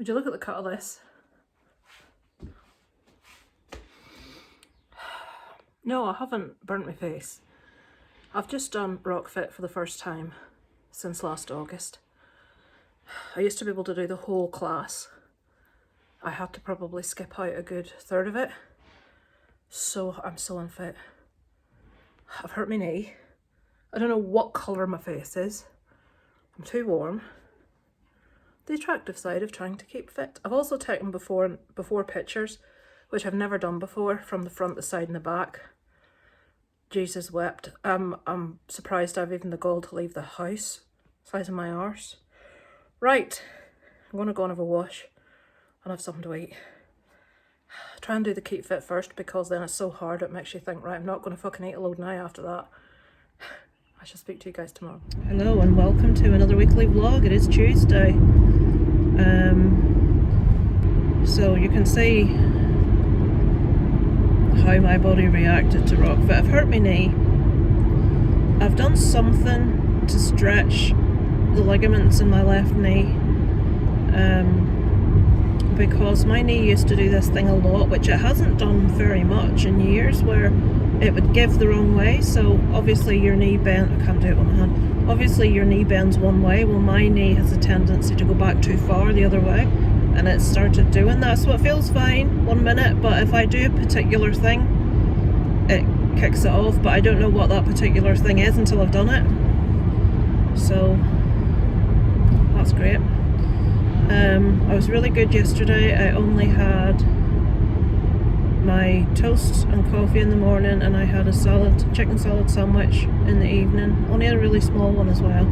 Would you look at the cut of this? No, I haven't burnt my face. I've just done Rock Fit for the first time since last August. I used to be able to do the whole class. I had to probably skip out a good third of it. So I'm so unfit. I've hurt my knee. I don't know what colour my face is. I'm too warm. The attractive side of trying to keep fit. I've also taken before pictures, which I've never done before, from the front, the side and the back. Jesus wept. I'm surprised I've even the gall to leave the house. Size of my arse. Right, I'm going to go and have a wash and have something to eat. Try and do the keep fit first, because then it's so hard it makes you think, right, I'm not going to fucking eat a load now after that. I shall speak to you guys tomorrow. Hello and welcome to another weekly vlog. It is Tuesday. So you can see how my body reacted to Rock Fit. I've hurt my knee. I've done something to stretch the ligaments in my left knee. Because my knee used to do this thing a lot, which it hasn't done very much in years, where it would give the wrong way. So obviously your knee bend, I can't do it with my hand, obviously your knee bends one way. Well, my knee has a tendency to go back too far the other way, and it started doing that. So it feels fine 1 minute, but if I do a particular thing, it kicks it off, but I don't know what that particular thing is until I've done it. So that's great. I was really good yesterday. I only had my toast and coffee in the morning, and I had a chicken salad sandwich in the evening. Only a really small one as well.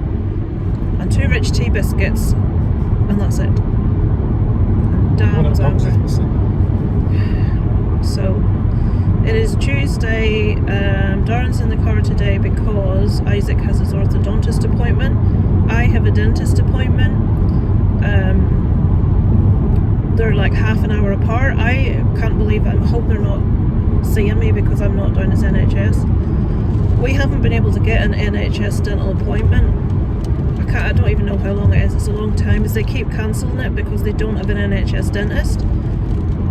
And 2 rich tea biscuits, and that's it. And Dan was angry. So, it is Tuesday. Darren's in the car today because Isaac has his orthodontist appointment. I have a dentist appointment. They're like half an hour apart. I can't believe it. I hope they're not seeing me because I'm not down as NHS. We haven't been able to get an NHS dental appointment. I don't even know how long it is. It's a long time, because they keep cancelling it because they don't have an NHS dentist.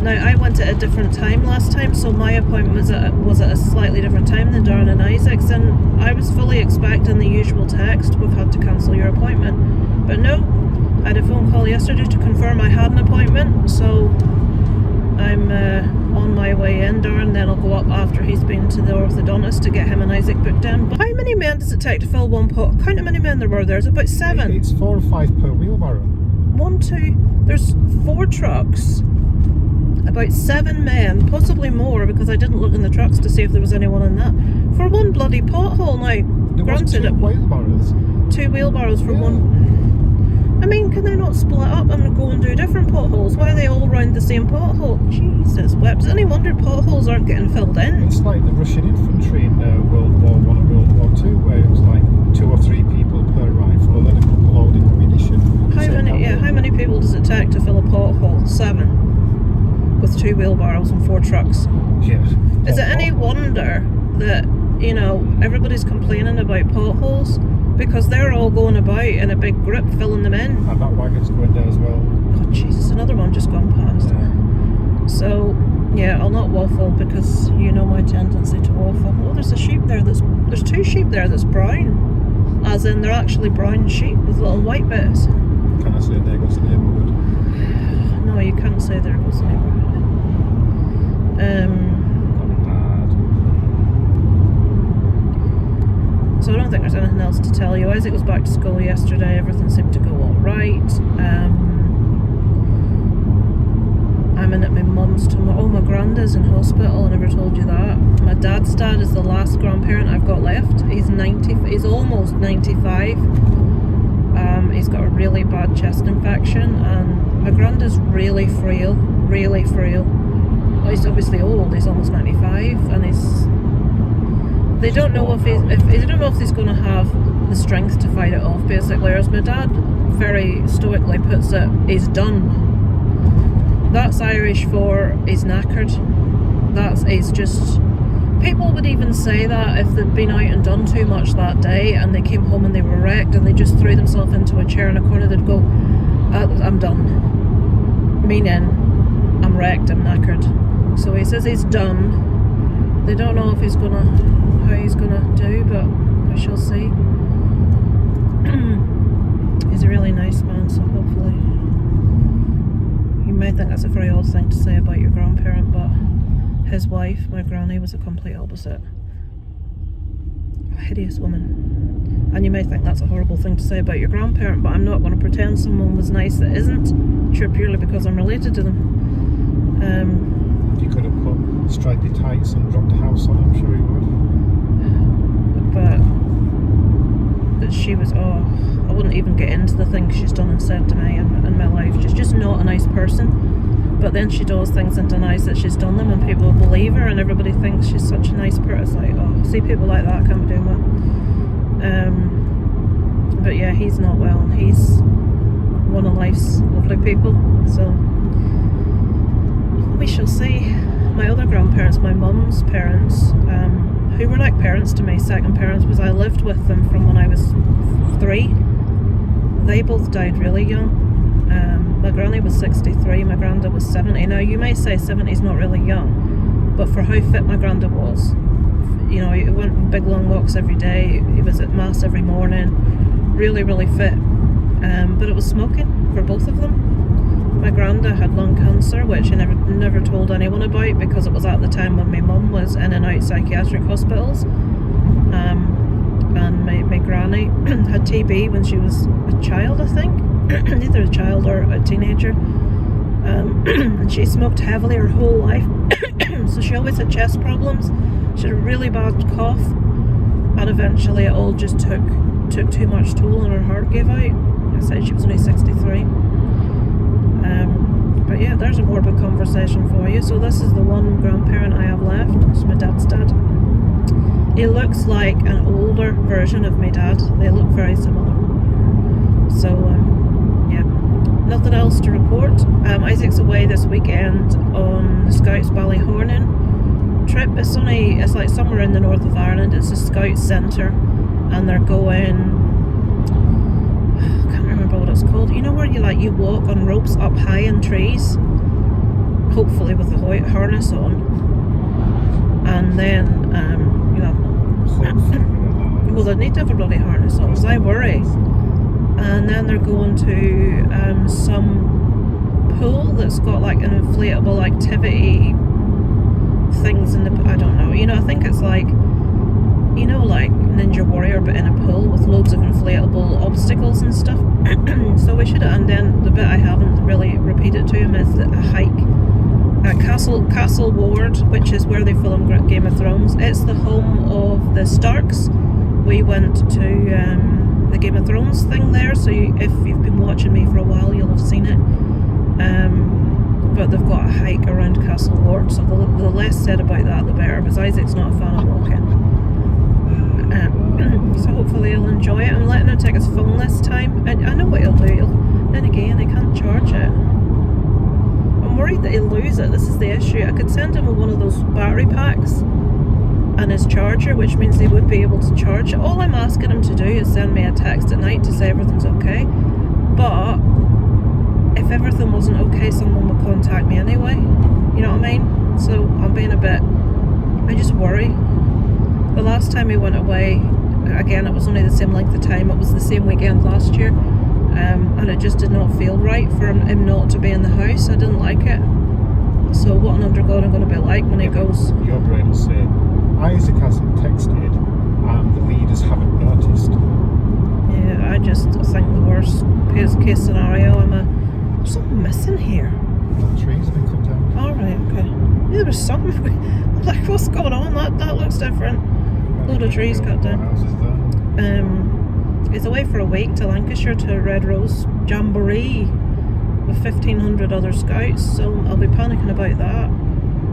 Now, I went at a different time last time, so my appointment was at a slightly different time than Darren and Isaac's, and I was fully expecting the usual text, "We've had to cancel your appointment." But no, I had a phone call yesterday to confirm I had an appointment, so I'm on my way in. Darren then will go up after he's been to the orthodontist to get him and Isaac booked in. But how many men does it take to fill one pot? Count how many men there were. There's about 7. It's 4 or 5 per wheelbarrow. 1, 2, there's 4 trucks. About 7 men, possibly more, because I didn't look in the trucks to see if there was anyone in that, for one bloody pothole. Now, There granted, was 2 wheelbarrows. 2 wheelbarrows for one. I mean, can they not split up and go and do different potholes? Why are they all round the same pothole? Jesus wept. Is it any wonder potholes aren't getting filled in? It's like the Russian infantry in World War I and World War II, where it was like 2 or 3 people per rifle and then a couple loading ammunition. How many people does it take to fill a pothole? 7. With 2 wheelbarrows and 4 trucks. Yeah. Is it any wonder that, you know, everybody's complaining about potholes? Because they're all going about in a big group filling them in. And that wagon's going there as well. Oh Jesus, another one just gone past. Yeah. So, yeah, I'll not waffle because you know my tendency to waffle. Oh, there's a sheep there there's 2 sheep there that's brown. As in, they're actually brown sheep with little white bits. Can I say there goes the neighbourhood? No, you can't say there goes the neighbourhood. So I don't think there's anything else to tell you. Isaac was back to school yesterday. Everything seemed to go all right. I'm in at my mum's tomorrow. Oh, my granddad's in hospital. I never told you that. My dad's dad is the last grandparent I've got left. He's 90. He's almost 95. He's got a really bad chest infection, and my granddad's really frail. Really frail. Well, he's obviously old. He's almost 95, and they don't know if he's going to have the strength to fight it off, basically. As my dad very stoically puts it, he's done. That's Irish for he's knackered. He's just. People would even say that if they'd been out and done too much that day and they came home and they were wrecked and they just threw themselves into a chair in a corner, they'd go, "I'm done." meaning I'm wrecked, I'm knackered. So he says he's done. They don't know if how he's gonna do, but we shall see. He's a really nice man, so hopefully. You may think that's a very odd thing to say about your grandparent, but his wife, my granny, was a complete opposite. A hideous woman. And you may think that's a horrible thing to say about your grandparent, but I'm not going to pretend someone was nice that isn't, purely because I'm related to them. You could have put striped tights and dropped a house on, I'm sure you would. But she was, I wouldn't even get into the things she's done and said to me in my life. She's just not a nice person. But then she does things and denies that she's done them, and people believe her, and everybody thinks she's such a nice person. It's like, see people like that, I can't be doing well. But yeah, he's not well, and he's one of life's lovely people. So we shall see. My other grandparents, my mum's parents, who were like parents to me, second parents, because I lived with them from when I was 3. They both died really young. My granny was 63, my granda was 70. Now you may say 70 is not really young, but for how fit my granda was, you know, he went on big long walks every day, he was at mass every morning, really, really fit. But it was smoking for both of them. My granda had lung cancer, which I never told anyone about, because it was at the time when my mum was in and out psychiatric hospitals. And my granny had TB when she was a child, I think. Either a child or a teenager. And she smoked heavily her whole life. So she always had chest problems. She had a really bad cough. And eventually it all just took too much toll and her heart gave out. I said she was only 63. But yeah, there's a morbid conversation for you. So this is the one grandparent I have left. It's my dad's dad. He looks like an older version of my dad. They look very similar. So yeah, nothing else to report. Isaac's away this weekend on the Scouts Ballyhornan trip. It's like somewhere in the north of Ireland. It's a Scouts centre, and they're going, I can't remember what it's called. You know where you walk on ropes up high in trees, hopefully with a harness on, and then well, they need to have a bloody harness on, because I worry. And then they're going to some pool that's got like an inflatable activity things in the, I don't know, I think it's like, like Ninja Warrior but in a pool with loads of inflatable obstacles and stuff. So we should, and then the bit I haven't really repeated to him is a hike at Castle Ward, which is where they film Game of Thrones. It's the home of the Starks. We went to the Game of Thrones thing there, so if you've been watching me for a while, you'll have seen it. But they've got a hike around Castle Ward, so the less said about that, the better, because Isaac's not a fan of walking. So hopefully he'll enjoy it. I'm letting him take his phone this time. I know what he'll do. Then again, I can't charge it. I'm worried that he'll lose it. This is the issue. I could send him one of those battery packs and his charger, which means he would be able to charge it. All I'm asking him to do is send me a text at night to say everything's okay. But if everything wasn't okay, someone would contact me anyway. You know what I mean? So I'm being I just worry. The last time he went away, again, it was only the same length of time. It was the same weekend last year. And it just did not feel right for him not to be in the house. I didn't like it. So what an undergone I'm going to be like when he goes. Your brain will say, Isaac hasn't texted and the leaders haven't noticed. Yeah, I just think the worst case scenario, there's something missing here. That tree's been cut down. Alright, okay. Yeah, there was something. I'm like, what's going on? That looks different. Load of trees cut down. He's away for a week to Lancashire to a Red Rose Jamboree with 1,500 other scouts, so I'll be panicking about that.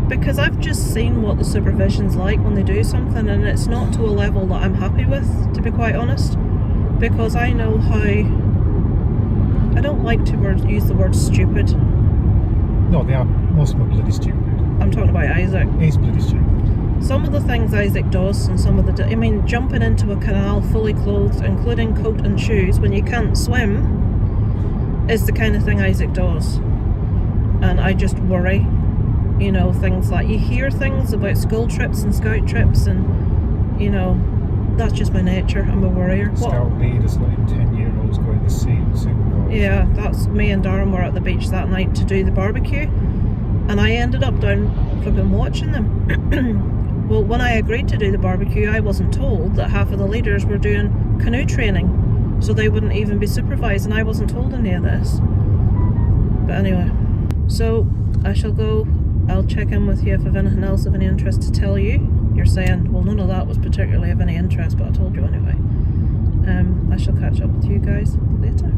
Because I've just seen what the supervision's like when they do something, and it's not to a level that I'm happy with, to be quite honest. Because I know how... I don't like to use the word stupid. No, they are. Most of them are bloody stupid. I'm talking about Isaac. He's bloody stupid. Some of the things Isaac does, and some of the... jumping into a canal fully clothed, including coat and shoes, when you can't swim, is the kind of thing Isaac does. and I just worry. You know, things like, you hear things about school trips and scout trips, and you know, that's just my nature. I'm a worrier. Scout leaders letting 10-year-olds go in the sea and supervise. Yeah, that's me and Darren were at the beach that night to do the barbecue, and I ended up down flipping watching them. Well, when I agreed to do the barbecue, I wasn't told that half of the leaders were doing canoe training, so they wouldn't even be supervised, and I wasn't told any of this. But anyway, so I shall go. I'll check in with you if I've anything else of any interest to tell you. You're saying, well, none of that was particularly of any interest, but I told you anyway. I shall catch up with you guys later.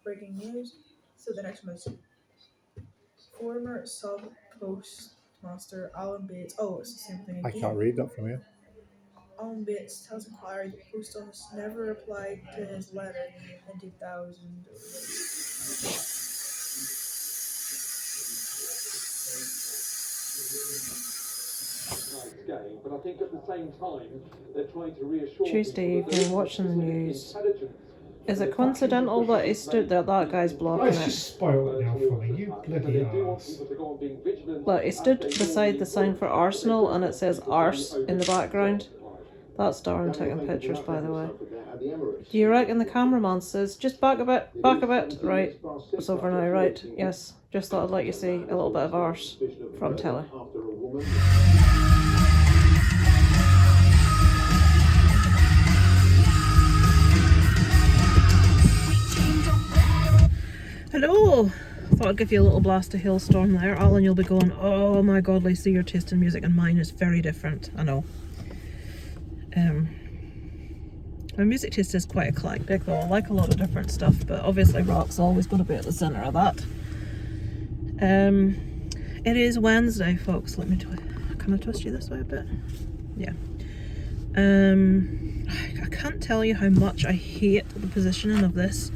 Breaking news. So the next most former sub-postmaster Alan Bates. Oh, it's the same thing again. I can't read that from here. Alan Bates tells Inquiry the post office never replied to his letter in 2000. But I think at the same time they're trying to reassure Tuesday evening, watching the news. Is it coincidental that he stood there? That guy's blocking Let's it. just spoil it now for me, you bloody arse. Look, he stood beside the sign for Arsenal and it says Arse in the background. That's Darren taking pictures, by the way. Do you reckon the cameraman says, just back a bit, right, it's over now, right, yes, just thought I'd let you see a little bit of arse from telly. Hello! Thought I'd give you a little blast of hailstorm there. Alan, you'll be going, oh my god, Lacey, your taste in music and mine is very different. I know. My music taste is quite eclectic though. I like a lot of different stuff, but obviously rock's always going to be at the centre of that. It is Wednesday, folks. Let me can I twist you this way a bit? Yeah. I can't tell you how much I hate the positioning of this.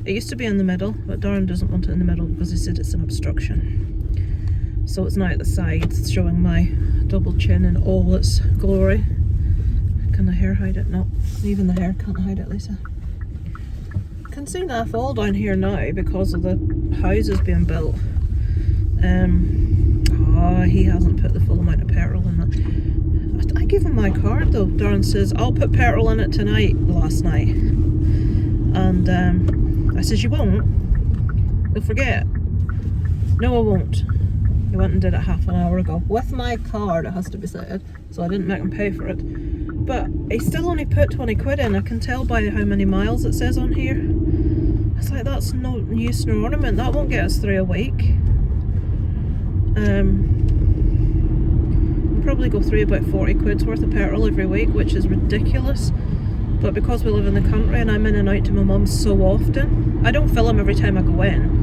It used to be in the middle, but Darren doesn't want it in the middle because he said it's an obstruction. So it's now at the sides, showing my double chin in all its glory. Can the hair hide it? No, even the hair can't hide it, Lisa. Can see naff all down here now because of the houses being built. Oh, he hasn't put the full amount of petrol in that. I gave him my card though. Darren says, I'll put petrol in it tonight, last night. And I says, you won't? You'll forget. No, I won't. He went and did it half an hour ago. With my card, it has to be said. So I didn't make him pay for it. But he still only put 20 quid in. I can tell by how many miles it says on here. It's like, that's no use nor ornament. That won't get us through a week. We'll probably go through about 40 quid's worth of petrol every week, which is ridiculous. But because we live in the country and I'm in and out to my mum's so often, I don't fill them every time I go in.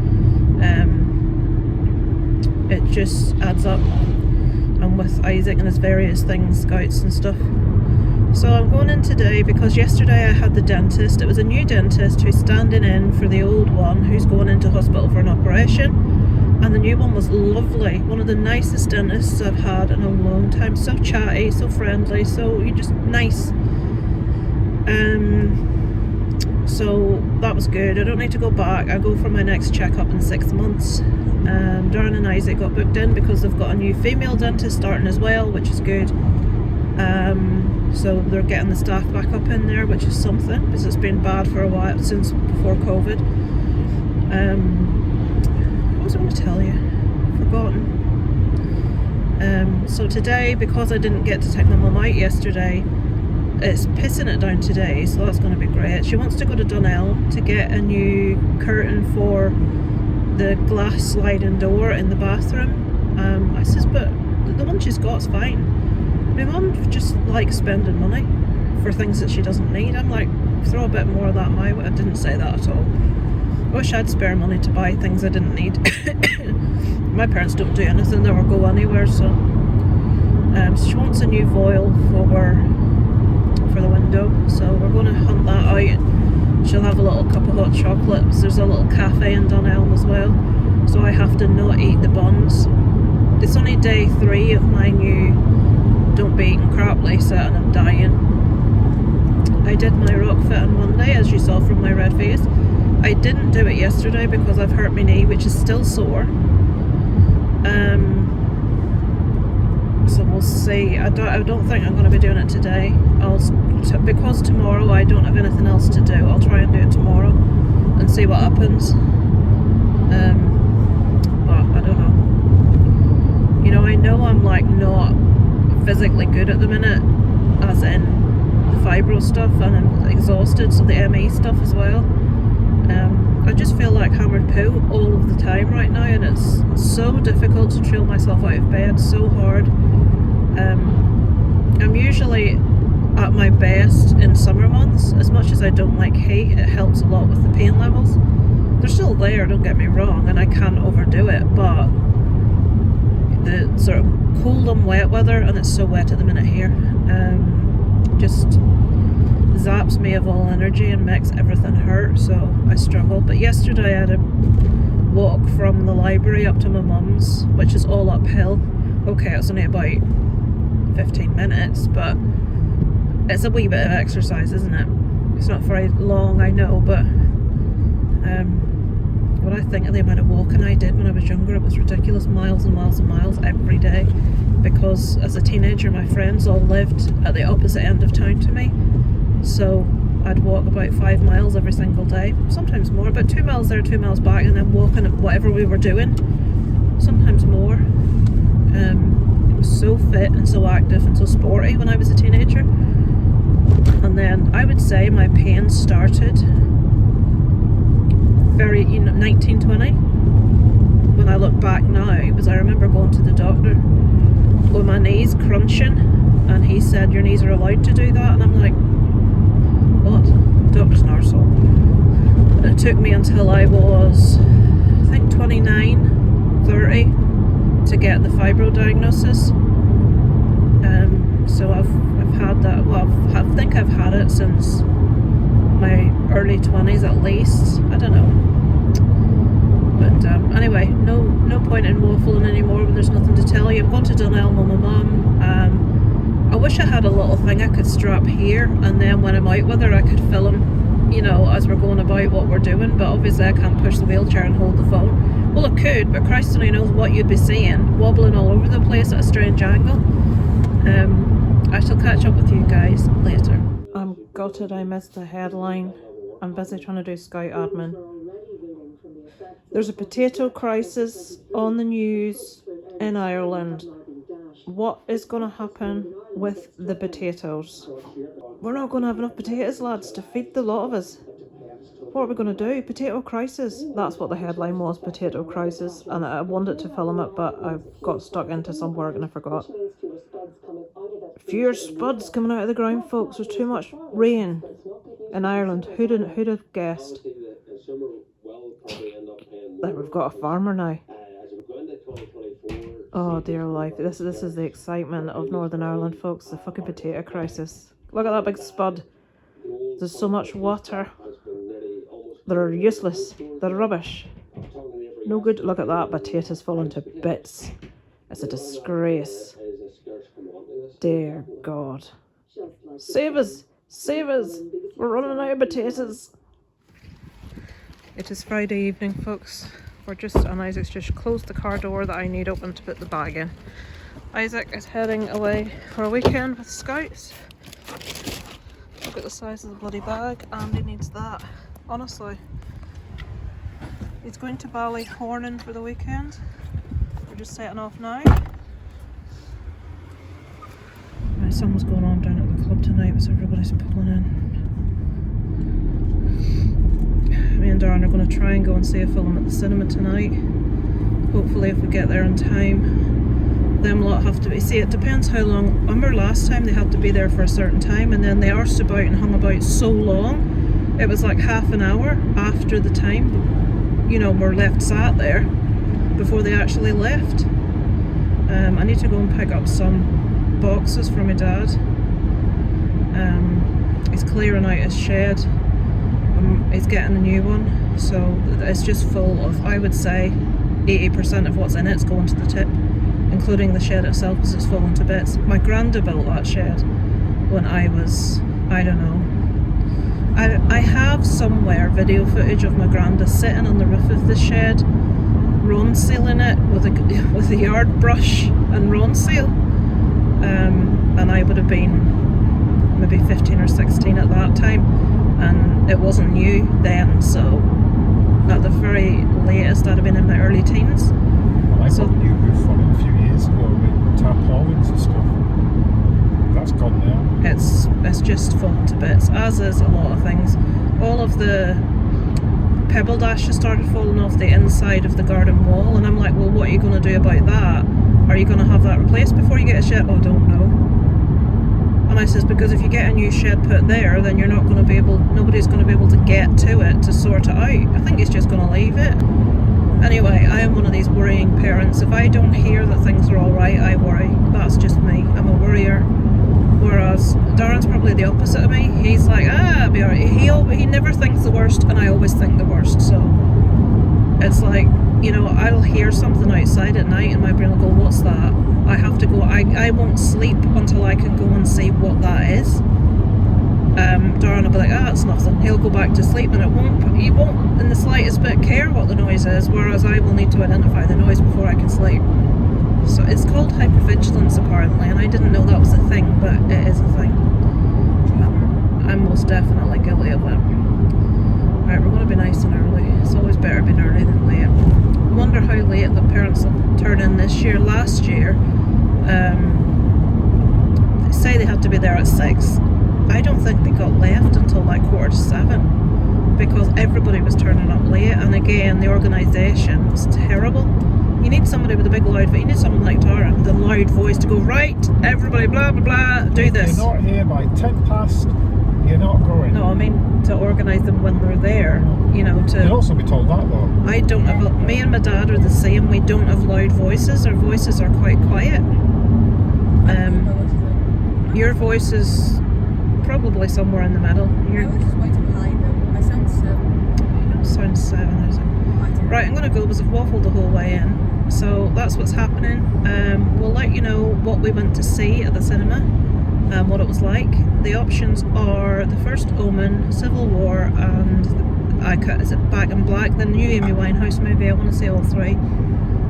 It just adds up. And with Isaac and his various things, scouts and stuff. So I'm going in today because yesterday I had the dentist. It was a new dentist who's standing in for the old one who's going into hospital for an operation. And the new one was lovely. One of the nicest dentists I've had in a long time. So chatty, so friendly, so you're just nice. So that was good. I don't need to go back. I go for my next checkup in 6 months. Darren and Isaac got booked in because they've got a new female dentist starting as well, which is good. So they're getting the staff back up in there, which is something, because it's been bad for a while, since before COVID. What was I going to tell you? Forgotten. So today, because I didn't get to take my mum out yesterday, it's pissing it down today, so that's going to be great. She wants to go to Dunelm to get a new curtain for the glass sliding door in the bathroom. I says, but the one she's got's fine. My mum just likes spending money for things that she doesn't need. I'm like, throw a bit more of that my way. I didn't say that at all. I wish I'd spare money to buy things I didn't need. My parents don't do anything, they never go anywhere, so she wants a new voile for the window, so we're going to hunt that out. She'll have a little cup of hot chocolate. There's a little cafe in Dunelm as well. so I have to not eat the buns. It's only day 3 of my new don't be eating crap Lisa, and I'm dying. I did my rock fit on Monday, as you saw from my red face. I didn't do it yesterday because I've hurt my knee, which is still sore. So we'll see. I don't think I'm going to be doing it today. Because tomorrow I don't have anything else to do. I'll try and do it tomorrow and see what happens. But I don't know. You know, I know I'm like not physically good at the minute, as in the fibro stuff, and I'm exhausted, so the ME stuff as well. I just feel like hammered poo all of the time right now, and it's so difficult to chill myself out of bed, so hard. I'm usually at my best in summer months. As much as I don't like heat, it helps a lot with the pain levels. They're still there, don't get me wrong, and I can't overdo it, but the sort of cold and wet weather, and it's so wet at the minute here, just zaps me of all energy and makes everything hurt, so I struggle. But yesterday I had a walk from the library up to my mum's, which is all uphill. Okay, it's only about 15 minutes, but it's a wee bit of exercise, isn't it? It's not very long, I know, but when I think of the amount of walking I did when I was younger, it was ridiculous. Miles and miles and miles every day, because as a teenager my friends all lived at the opposite end of town to me, so I'd walk about 5 miles every single day, sometimes more, but 2 miles there, 2 miles back, and then walking whatever we were doing, sometimes more. I was so fit and so active and so sporty when I was a teenager. And then I would say my pain started very, 1920. When I look back now, because I remember going to the doctor with my knees crunching, and he said, your knees are allowed to do that, and I'm like, what? Doctor's an arsehole. It took me until I was, I think, 29, 30 to get the fibro diagnosis. So I've had that, well, I think I've had it since my early 20s at least, I don't know. But anyway, no point in waffling anymore when there's nothing to tell you. I'm going to Dunelm with my mum. I wish I had a little thing I could strap here, and then when I'm out with her I could film, you know, as we're going about what we're doing, but obviously I can't push the wheelchair and hold the phone. Well, I could, but Christ only knows what you'd be seeing, wobbling all over the place at a strange angle. I shall catch up with you guys later. I'm gutted I missed the headline. I'm busy trying to do Scout admin. There's a potato crisis on the news in Ireland. What is going to happen with the potatoes? We're not going to have enough potatoes, lads, to feed the lot of us. What are we going to do? Potato crisis. That's what the headline was, potato crisis. And I wanted to film it, but I got stuck into some work and I forgot. Fewer spuds coming out of the ground, folks. There's too much rain in Ireland. Who'd have guessed? That we've got a farmer now. Oh dear life. This is the excitement of Northern Ireland, folks. The fucking potato crisis. Look at that big spud. There's so much water. They're useless. They're rubbish. No good. Look at that. Potatoes falling to bits. It's a disgrace. Dear God. Save us. Save us. We're running out of potatoes. It is Friday evening, folks. And Isaac's just closed the car door that I need open to put the bag in. Isaac is heading away for a weekend with Scouts. Look at the size of the bloody bag. Andy needs that. Honestly. He's going to Ballyhornan for the weekend. We're just setting off now. Right, something's going on down at the club tonight, so everybody's pulling in. Me and Darren are going to try and go and see a film at the cinema tonight. Hopefully if we get there in time. Them lot have to be... See, it depends how long... Remember last time they had to be there for a certain time, and then they arsed about and hung about so long. It was like half an hour after the time, you know, we're left sat there before they actually left. I need to go and pick up some boxes for my dad. He's clearing out his shed. He's getting a new one, so it's just full of, I would say, 80% of what's in it's going to the tip, including the shed itself because it's fallen to bits. My granda built that shed when I was, I don't know, I have somewhere video footage of my granda sitting on the roof of the shed, roan sealing it with a yard brush and roan seal, and I would have been maybe 15 or 16 at that time, and it wasn't new then, so at the very latest I'd have been in my early teens. I got a new roof on it a few years ago with tarpaulins and stuff. That's gone now. It's just fallen to bits, as is a lot of things. All of the pebble dashes started falling off the inside of the garden wall, and I'm like, well, what are you going to do about that? Are you going to have that replaced before you get a shed? Oh, don't know. And I says, because if you get a new shed put there, then you're not going to be able, nobody's going to be able to get to it to sort it out. I think he's just going to leave it. Anyway, I am one of these worrying parents. If I don't hear that things are alright, I worry. That's just me. I'm a worrier. Whereas Darren's probably the opposite of me. He's like, it'll be alright. He never thinks the worst, and I always think the worst. So it's like, you know, I'll hear something outside at night and my brain will go, what's that? I have to go, I won't sleep until I can go and see what that is. Darren will be like, it's nothing. He'll go back to sleep and he won't in the slightest bit care what the noise is, whereas I will need to identify the noise before I can sleep. So it's called hypervigilance apparently, and I didn't know that was a thing, but it is a thing. I'm most definitely guilty of it. Right, we're going to be nice and early. It's always better being early than late. I wonder how late the parents will turn in this year. Last year, they say they had to be there at 6. I don't think they got left until like 6:45 because everybody was turning up late, and again, the organisation was terrible. You need somebody with a big loud voice. You need someone like Darren with a loud voice to go, right, everybody, blah, blah, blah, do this. If you're not here by 10 past, you're not going. No, I mean to organise them when they're there, you know, to... You'll also be told that though. I don't have... Me and my dad are the same. We don't have loud voices. Our voices are quite quiet. Your voice is probably somewhere in the middle. I was just waiting behind him. I sound 7. You don't sound 7, is it? Right, I'm going to go because I've waffled the whole way in. So that's what's happening. We'll let you know what we went to see at the cinema, what it was like. The options are The First Omen, Civil War, and is it Back in Black, the new Amy Winehouse movie. I want to see all 3.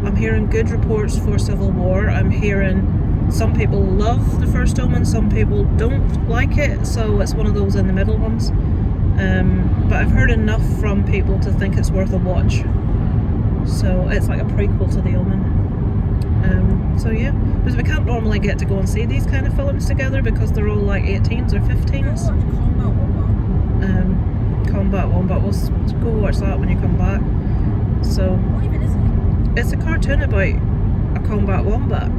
I'm hearing good reports for Civil War. I'm hearing some people love The First Omen, some people don't like it, so it's one of those in the middle ones. But I've heard enough from people to think it's worth a watch. So it's like a prequel to The Omen. So yeah, because we can't normally get to go and see these kind of films together because they're all like 18s or 15s. Combat Wombat, we'll go watch that when you come back. So What even is it? it's a cartoon about a combat wombat.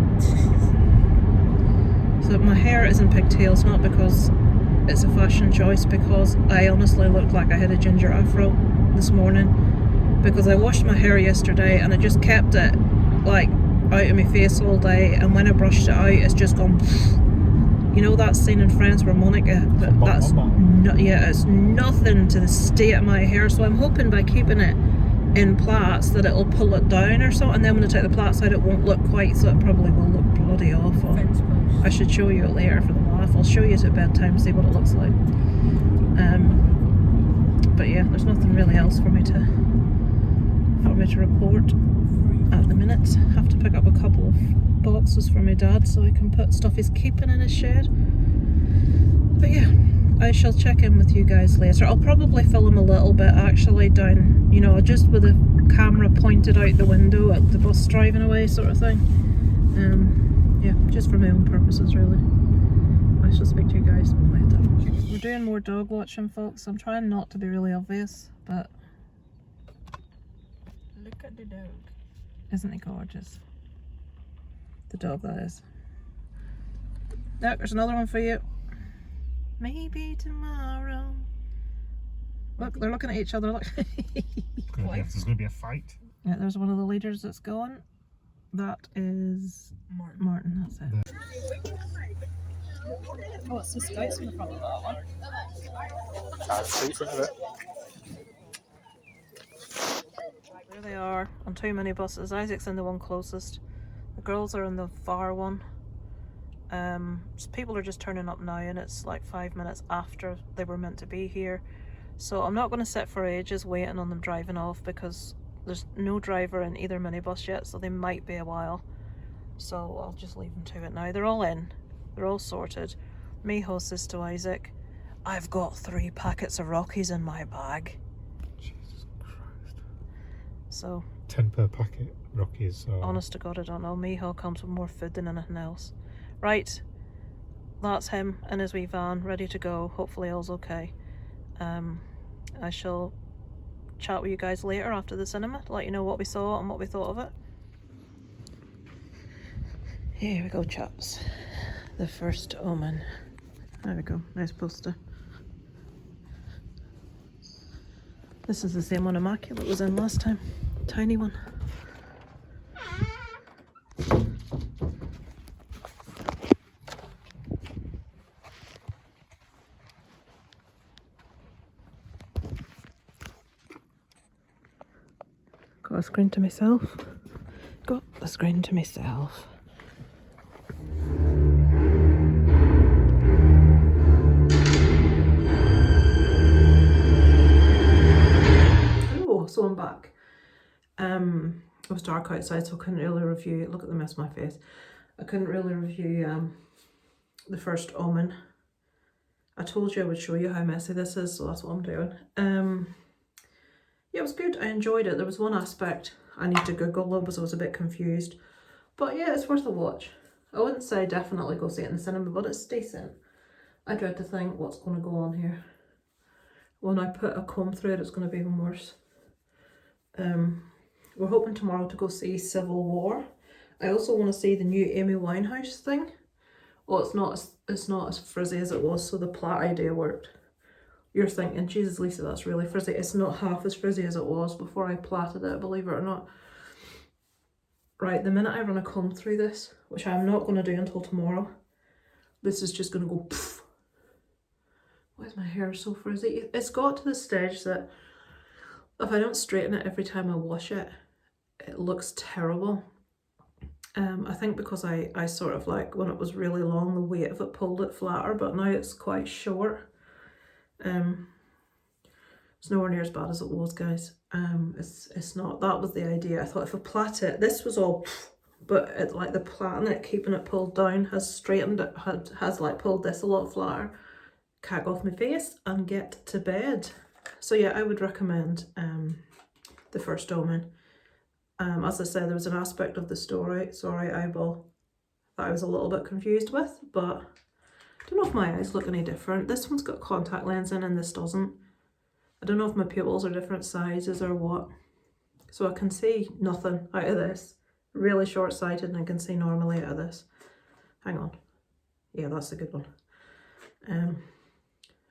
So my hair is in pigtails, not because it's a fashion choice, because I honestly looked like I had a ginger afro this morning, because I washed my hair yesterday and I just kept it like out of my face all day, and when I brushed it out it's just gone. You know that scene in Friends where Monica, that's it's nothing to the state of my hair. So I'm hoping by keeping it in plaits that it'll pull it down or something, and then when I take the plaits out it won't look quite, so it probably will look bloody awful. Fence post. I should show you it later for the laugh. I'll show you it at bedtime, see what it looks like. But yeah, there's nothing really else for me to report at the minute. Have to pick up a couple of boxes for my dad so I can put stuff he's keeping in his shed. But yeah, I shall check in with you guys later. I'll probably film a little bit actually down, you know, just with the camera pointed out the window at the bus driving away sort of thing. Yeah, just for my own purposes really. I shall speak to you guys later. We're doing more dog watching, folks. I'm trying not to be really obvious, but Look at the dog. isn't he gorgeous? The dog, that is. Look, there's another one for you. Maybe tomorrow. Look, they're looking at each other. Look. There's going to be a fight. Yeah, there's one of the leaders that's going. That is Martin, that's it. Oh, it's the scouts in the front of that one. I'd see front of it. There they are on 2 minibuses. Isaac's in the one closest. The girls are in the far one. So people are just turning up now, and it's like 5 minutes after they were meant to be here. So I'm not going to sit for ages waiting on them driving off, because there's no driver in either minibus yet, so they might be a while. So I'll just leave them to it now. They're all in. They're all sorted. Miho says to Isaac, "I've got 3 packets of Rockies in my bag." Jesus Christ. So 10 per packet, Rockies. honest to God, I don't know. Miho comes with more food than anything else. Right, that's him in his wee van, ready to go. Hopefully all's okay. I shall chat with you guys later after the cinema to let you know what we saw and what we thought of it. Here we go, chaps. The First Omen. There we go, nice poster. This is the same one Immaculate was in last time. Tiny one. Got a screen to myself. Got a screen to myself. Hello, so I'm back. It was dark outside, so I couldn't really review. Look at the mess of my face. I couldn't really review The First Omen. I told you I would show you how messy this is, so that's what I'm doing. Yeah, it was good. I enjoyed it. There was one aspect I need to Google though, because I was a bit confused. But yeah, it's worth a watch. I wouldn't say definitely go see it in the cinema, but it's decent. I dread to think what's going to go on here. When I put a comb through it, it's going to be even worse. We're hoping tomorrow to go see Civil War. I also want to see the new Amy Winehouse thing. Oh, it's not as frizzy as it was, so the plait idea worked. You're thinking, Jesus Lisa, that's really frizzy. It's not half as frizzy as it was before I plaited it, believe it or not. Right, the minute I run a comb through this, which I'm not going to do until tomorrow, this is just going to go poof. Why is my hair so frizzy? It's got to the stage that if I don't straighten it every time I wash it, it looks terrible. I think because I sort of like, when it was really long, the weight of it pulled it flatter, but now it's quite short. It's nowhere near as bad as it was, guys. It's not. That was the idea. I thought if I plait it, this was all, but it, like the plaiting it, keeping it pulled down, has straightened it, has like pulled this a lot flatter. Cack off my face and get to bed. So yeah, I would recommend The First Omen. As I said, there was an aspect of the story, sorry eyeball, that I was a little bit confused with, but I don't know if my eyes look any different. This one's got contact lens in and this doesn't. I don't know if my pupils are different sizes or what. So I can see nothing out of this. Really short-sighted, and I can see normally out of this. Hang on. Yeah, that's a good one.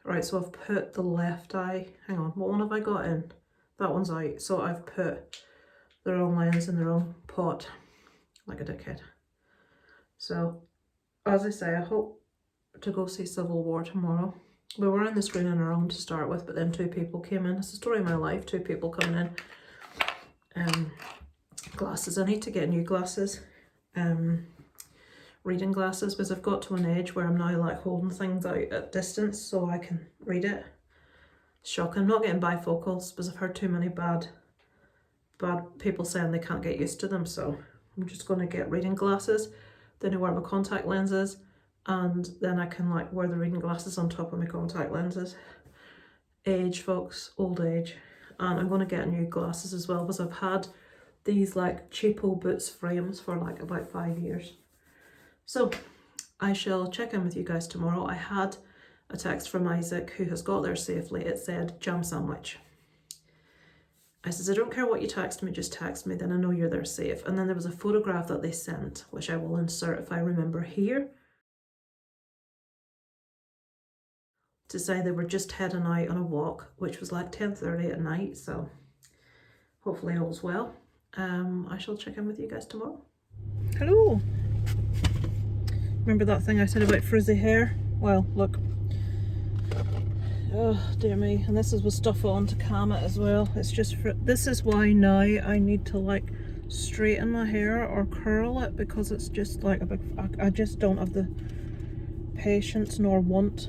Right, so I've put the left eye. Hang on, what one have I got in? That one's out. So I've put the wrong lens in the wrong pot, like a dickhead. So, as I say, I hope to go see Civil War tomorrow. We were in the screen on our own to start with, but then 2 people came in. It's the story of my life, 2 people coming in. Glasses, I need to get new glasses. Reading glasses, because I've got to an age where I'm now like holding things out at distance so I can read it. Shocking. I'm not getting bifocals because I've heard too many bad people saying they can't get used to them, so I'm just going to get reading glasses, then I wear my contact lenses, and then I can like wear the reading glasses on top of my contact lenses. Age, folks, old age. And I'm going to get new glasses as well, because I've had these like cheapo Boots frames for like about 5 years. So I shall check in with you guys tomorrow. I had a text from Isaac, who has got there safely. It said jam sandwich. I says, I don't care what you text me, just text me, then I know you're there safe. And then there was a photograph that they sent, which I will insert if I remember here, to say they were just heading out on a walk, which was like 10:30 at night, so hopefully all's well. I shall check in with you guys tomorrow. Hello. Remember that thing I said about frizzy hair? Well, look, Oh dear me, and this is with stuff on to calm it as well. It's just for, this is why now I need to like straighten my hair or curl it, because it's just like a big, I just don't have the patience nor want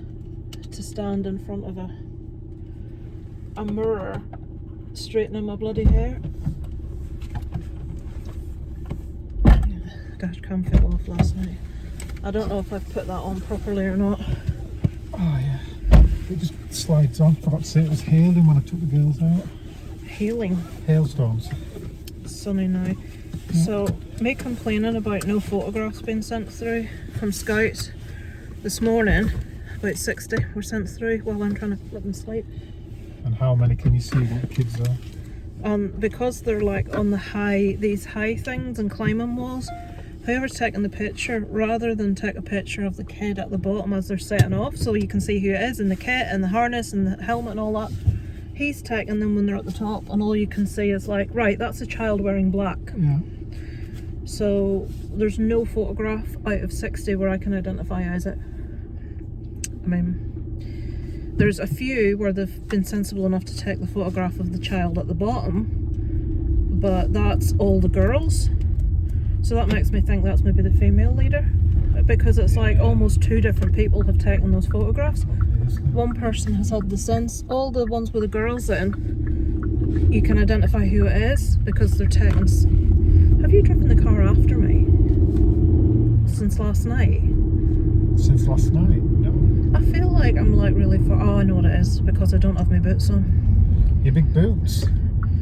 to stand in front of a mirror straightening my bloody hair. Dash cam fell off last night. I don't know if I've put that on properly or not. Oh yeah, it just slides on. Forgot to say it was hailing when I took the girls out. Hailing. Hailstones. Sunny now. So, me complaining about no photographs being sent through from Scouts this morning. About 60 were sent through while I'm trying to flip and sleep. And how many can you see what the kids are? Because they're like on the these high things and climbing walls, whoever's taking the picture, rather than take a picture of the kid at the bottom as they're setting off so you can see who it is and the kit and the harness and the helmet and all that, he's taking them when they're at the top and all you can see is like, right, that's a child wearing black. Yeah. So there's no photograph out of 60 where I can identify as it. I mean, there's a few where they've been sensible enough to take the photograph of the child at the bottom, but that's all the girls. So that makes me think that's maybe the female leader, because it's like almost 2 different people have taken those photographs. One person has had the sense, all the ones with the girls in, you can identify who it is because they're taken. Have you driven the car after me since last night? Since last night? No. I feel like I'm like really far. Oh, I know what it is, because I don't have my boots on. Your big boots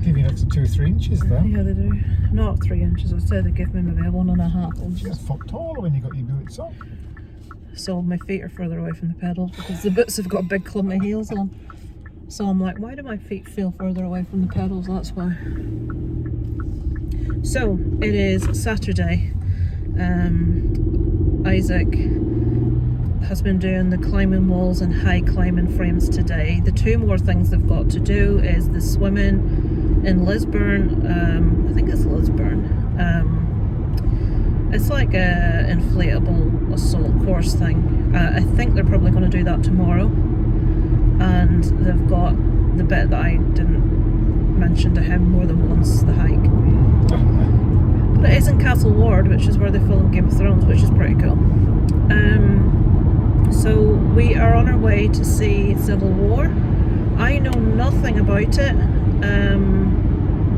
give you an extra 2 or 3 inches there. Yeah, they do. Not 3 inches. I'd say they give me maybe 1.5 You're inches. a foot taller when you got your boots on. So my feet are further away from the pedals because the boots have got big clumpy heels on. So I'm like, why do my feet feel further away from the pedals? That's why. So it is Saturday. Isaac has been doing the climbing walls and high climbing frames today. The 2 more things they've got to do is the swimming in Lisburn. I think it's Lisburn. It's like a inflatable assault course thing. I think they're probably going to do that tomorrow. And they've got the bit that I didn't mention to him more than once, the hike. But it is in Castle Ward, which is where they film Game of Thrones, which is pretty cool. So we are on our way to see Civil War. I know nothing about it,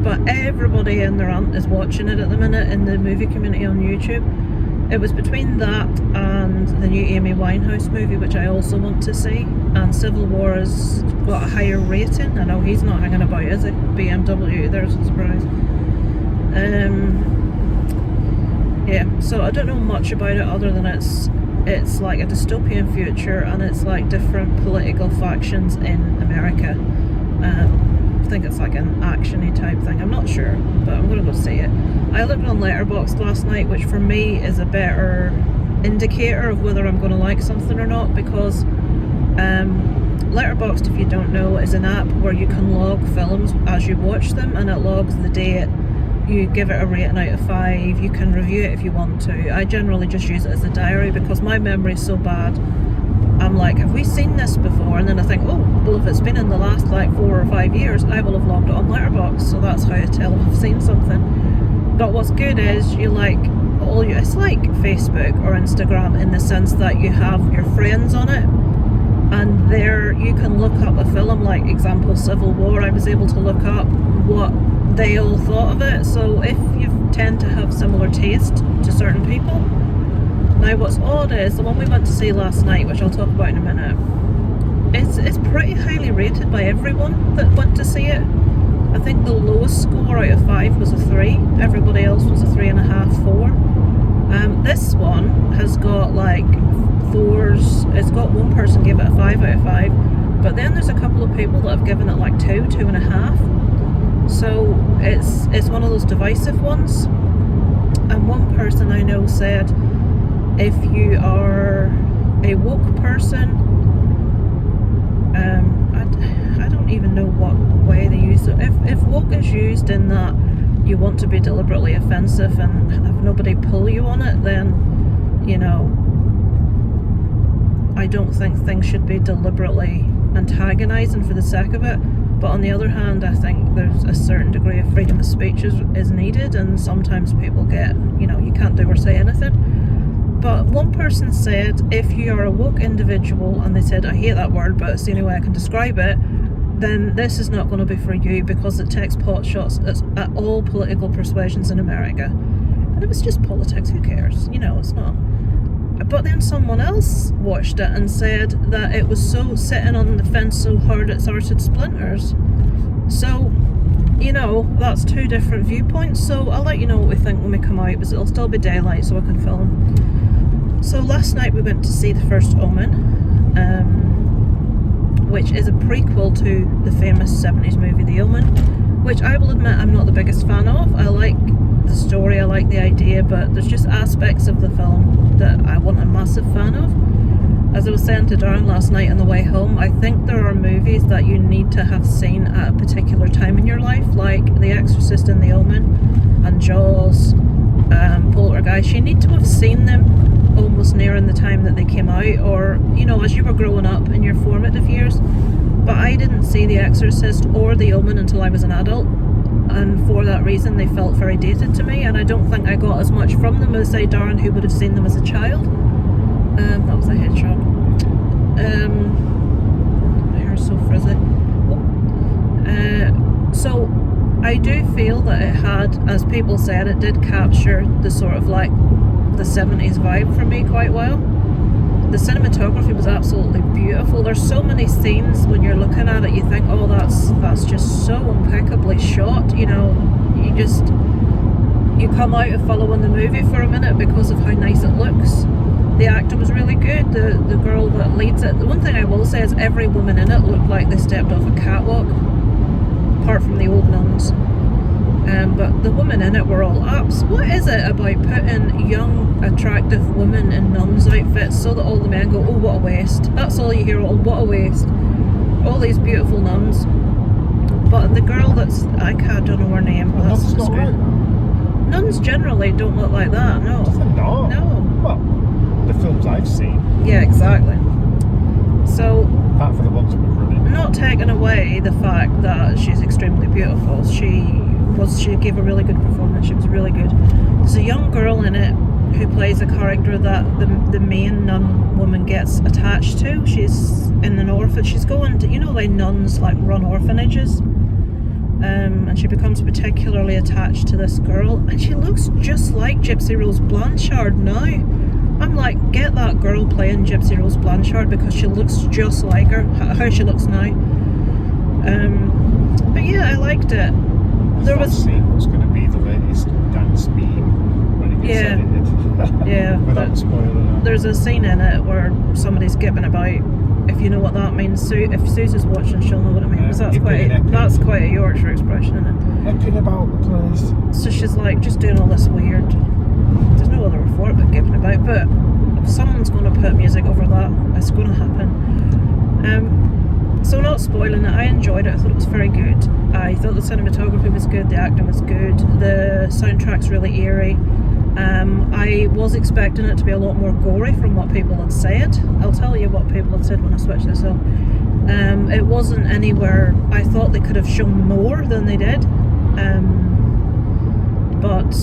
but everybody and their aunt is watching it at the minute in the movie community on YouTube. It was between that and the new Amy Winehouse movie, which I also want to see, and Civil War has got a higher rating. I know he's not hanging about, is it? BMW, there's a surprise. Yeah, so I don't know much about it other than it's like a dystopian future and it's like different political factions in America. I think it's like an action-y type thing. I'm not sure, but I'm gonna go see it. I looked on Letterboxd last night, which for me is a better indicator of whether I'm gonna like something or not, because Letterboxd, if you don't know, is an app where you can log films as you watch them, and it logs the date. You give it a rating out of 5, you can review it if you want to. I generally just use it as a diary because my memory is so bad. I'm like, have we seen this before? And then I think, oh, well, if it's been in the last like 4 or 5 years, I will have logged it on Letterboxd, so that's how I tell if I've seen something. But what's good is you like it's like Facebook or Instagram in the sense that you have your friends on it, and there you can look up a film, like example Civil War. I was able to look up what they all thought of it, so if you tend to have similar taste to certain people. Now what's odd is the one we went to see last night, which I'll talk about in a minute, it's pretty highly rated by everyone that went to see it. I think the lowest score out of 5 was a 3, everybody else was a 3.5, 4. This one has got like 4s, it's got one person gave it a 5 out of 5, but then there's a couple of people that have given it like 2, 2.5. So it's one of those divisive ones. And one person I know said, if you are a woke person, I don't even know what way they use it. If woke is used in that you want to be deliberately offensive and have nobody pull you on it, then, you know, I don't think things should be deliberately antagonising for the sake of it. But on the other hand, I think there's a certain degree of freedom of speech is needed, and sometimes people get, you can't do or say anything. But one person said, if you are a woke individual, and they said, I hate that word, but it's the only way I can describe it, then this is not going to be for you because it takes pot shots at all political persuasions in America. And it was just politics, who cares? It's not. But then someone else watched it and said that it was so sitting on the fence so hard it started splinters. So, that's two different viewpoints. So I'll let you know what we think when we come out, because it'll still be daylight so I can film. So last night we went to see The First Omen, which is a prequel to the famous 70s movie The Omen, which I will admit I'm not the biggest fan of. I like the story, I like the idea, but there's just aspects of the film that I wasn't a massive fan of. As I was saying to Darren last night on the way home, I think there are movies that you need to have seen at a particular time in your life, like The Exorcist and The Omen, and Jaws, Poltergeist. You need to have seen them almost nearing the time that they came out, or, as you were growing up in your formative years. But I didn't see The Exorcist or The Omen until I was an adult, and for that reason they felt very dated to me, and I don't think I got as much from them as, say, Darren, who would have seen them as a child. That was a headshot. My hair's so frizzy. So I do feel that it had, as people said, it did capture the sort of like the 70s vibe for me quite well. The cinematography was absolutely beautiful. There's so many scenes when you're looking at it, you think, oh, that's just so impeccably shot. You come out of following the movie for a minute because of how nice it looks. The actor was really good. The girl that leads it. The one thing I will say is every woman in it looked like they stepped off a catwalk, apart from the old nuns. But the women in it were all ups. What is it about putting young, attractive women in nuns' outfits so that all the men go, oh, what a waste? That's all you hear, oh, what a waste. All these beautiful nuns. But the girl I don't know her name. But that's not right. Nuns generally don't look like that, no. They're not. No. Well, the films I've seen. Yeah, exactly. So, apart from the ones that we're running. Not taking away the fact that she's extremely beautiful. She gave a really good performance. She was really good. There's a young girl in it who plays a character that the main nun woman gets attached to. She's in an orphanage. She's going to, like nuns like run orphanages. And she becomes particularly attached to this girl, and she looks just like Gypsy Rose Blanchard now. I'm like, get that girl playing Gypsy Rose Blanchard, because she looks just like her, how she looks now. But yeah, I liked it. There was scene was going to be the latest dance meme when it gets edited. Yeah. Without spoiling it. There's a scene in it where somebody's skipping about. If you know what that means, if Susan's watching, she'll know what it means. That's quite a Yorkshire expression, isn't it? Epping about the place. So she's like just doing all this weird. There's no other word for it but gipping about. But if someone's going to put music over that, it's going to happen. So not spoiling it, I enjoyed it. I thought it was very good. I thought the cinematography was good. The acting was good. The soundtrack's really eerie. I was expecting it to be a lot more gory from what people had said. I'll tell you what people had said when I switched this up. It wasn't anywhere. I thought they could have shown more than they did. But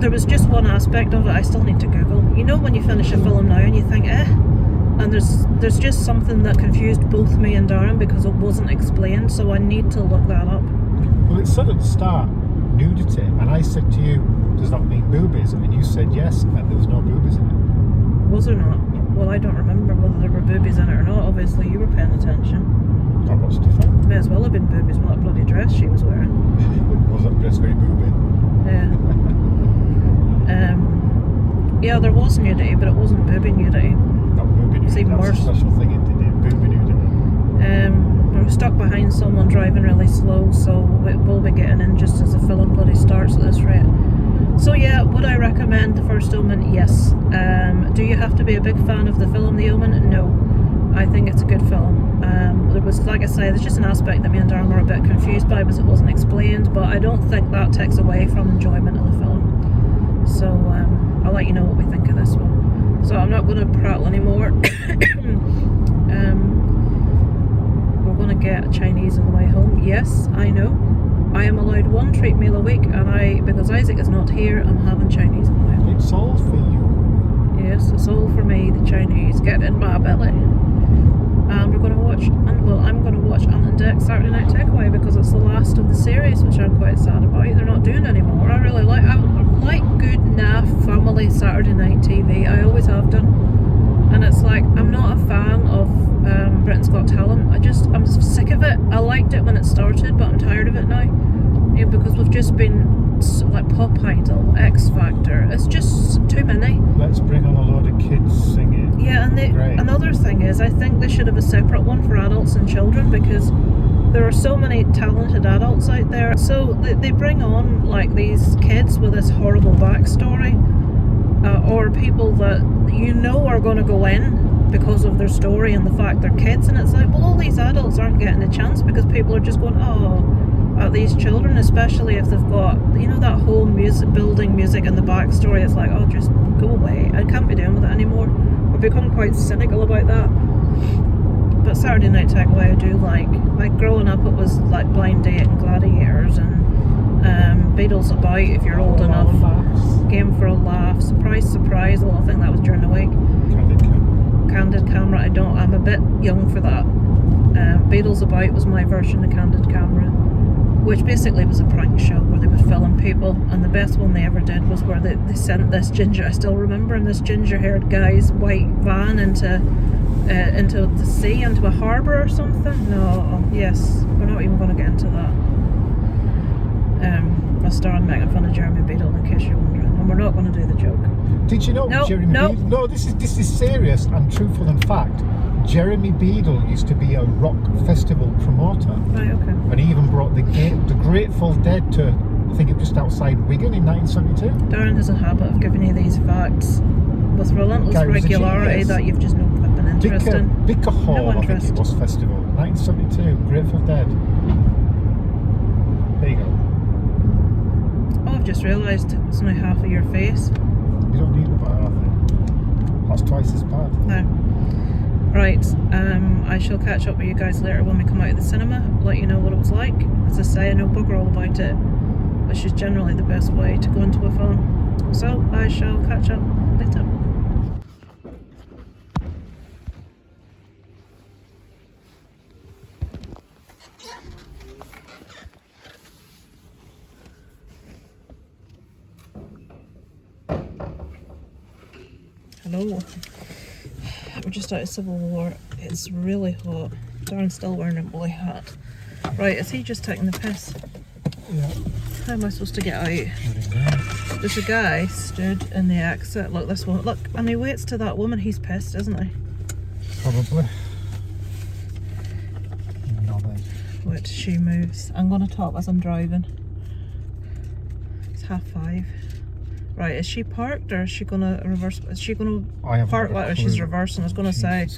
there was just one aspect of it I still need to Google. When you finish a film now and you think, and there's just something that confused both me and Darren because it wasn't explained, so I need to look that up. Well, it said at the start, nudity, and I said to you, does that mean boobies? And you said yes, and there was no boobies in it. Was there not? Well, I don't remember whether there were boobies in it or not. Obviously, you were paying attention. I watched the film. May as well have been boobies with that bloody dress she was wearing. Was that dress very booby? Yeah. Yeah, there was nudity, but it wasn't booby nudity. Not booby nudity. It's even worse. That's a special thing, isn't it? Booby nudity. We're stuck behind someone driving really slow, so we'll be getting in just as the film bloody starts at this rate. So yeah, would I recommend The First Omen? Yes. Do you have to be a big fan of the film The Omen? No. I think it's a good film. There was, like I say, there's just an aspect that me and Darren were a bit confused by because it wasn't explained, but I don't think that takes away from enjoyment of the film. So I'll let you know what we think of this one. So I'm not going to prattle anymore. going to get Chinese on the way home. Yes, I know. I am allowed one treat meal a week, and because Isaac is not here, I'm having Chinese on the way home. It's all for you. Yes, it's all for me, the Chinese. Get in my belly. And we're going to watch, I'm going to watch Ant and Dec Saturday Night Takeaway because it's the last of the series, which I'm quite sad about. They're not doing it anymore. I like good naff family Saturday night TV. I always have done. And it's like, I'm not a fan of Britain's Got Talent. I'm sick of it. I liked it when it started, but I'm tired of it now. Yeah, because we've just been like Pop Idol, X Factor. It's just too many. Let's bring on a load of kids singing. Yeah, and another thing is, I think they should have a separate one for adults and children because there are so many talented adults out there. So they bring on like these kids with this horrible backstory, or people that you know are going to go in because of their story and the fact they're kids, and it's like, well, all these adults aren't getting a chance because people are just going, at these children, especially if they've got, you know, that whole building music and the backstory. It's like, oh, just go away. I can't be doing with it anymore. I've become quite cynical about that. But Saturday Night Takeaway I do like. Like growing up, it was like Blind Date and Gladiators and Beatles About, if you're old enough. Game for a Laugh, Surprise Surprise. Well, I think that was during the week. Candid Camera. I'm a bit young for that. Beatles About was my version of Candid Camera, which basically was a prank show where they would film people, and the best one they ever did was where they sent this I still remember, this ginger-haired guy's white van into the sea, into a harbour or something. Yes, we're not even going to get into that. I started making fun of Jeremy Beadle, in case you're wondering, and we're not going to do the joke. Did you know Jeremy Beadle? No, this is serious and truthful in fact. Jeremy Beadle used to be a rock festival promoter. Right, okay. And he even brought the Grateful Dead to, I think it was just outside Wigan in 1972. Darren has a habit of giving you these facts with relentless regularity that you've just not been interested in. Bicker Hall, I think it was festival. 1972, Grateful Dead. There you go. Oh, I've just realised it's only half of your face. You don't need about half it. That's twice as bad. No. Right, I shall catch up with you guys later when we come out of the cinema, let you know what it was like. As I say, I know bugger all about it, which is generally the best way to go into a film. So I shall catch up later. Hello. We're just out of Civil War. It's really hot. Darren's still wearing a woolly hat. Right, is he just taking the piss? Yeah. How am I supposed to get out? There's a guy stood in the exit. Look, this one. Look, and he waits to that woman. He's pissed, isn't he? Probably. Which she moves. I'm going to talk as I'm driving. It's 5:30. Right, is she parked or is she going to reverse? Is she going to park like or she's reversing? I was going to say,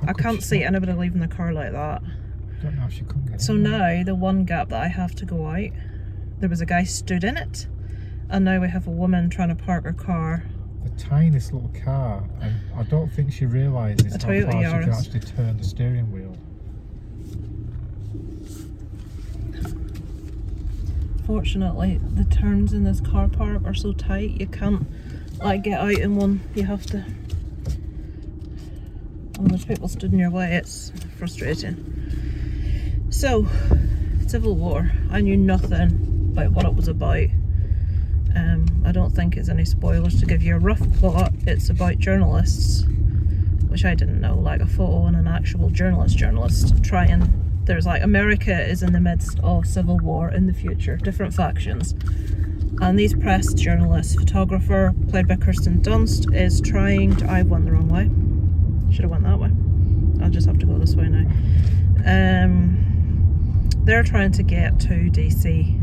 I can't see anybody leaving the car like that. I don't know if she couldn't get So now, the one gap that I have to go out, there was a guy stood in it, and now we have a woman trying to park her car. The tiniest little car, and I don't think she realises how far she can actually turn the steering wheel. Fortunately, the turns in this car park are so tight you can't like get out in one. You have to. And there's people stood in your way. It's frustrating. So, Civil War. I knew nothing about what it was about. I don't think it's any spoilers to give you a rough plot. It's about journalists, which I didn't know, like a photo and an actual journalist trying. There's like, America is in the midst of civil war in the future, different factions. And these press journalists, photographer, played by Kirsten Dunst, is trying to, I went the wrong way. Should have went that way. I'll just have to go this way now. They're trying to get to DC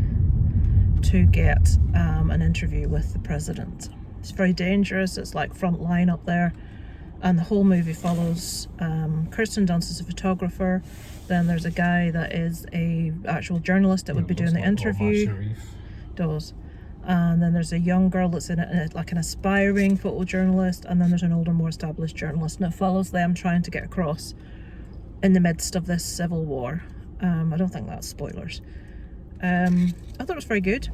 to get an interview with the president. It's very dangerous. It's like front line up there. And the whole movie follows Kirsten Dunst is a photographer. Then there's a guy that is a actual journalist that would be doing the interview. Does. And then there's a young girl that's in it, like an aspiring photojournalist. And then there's an older, more established journalist. And it follows them trying to get across in the midst of this civil war. I don't think that's spoilers. I thought it was very good.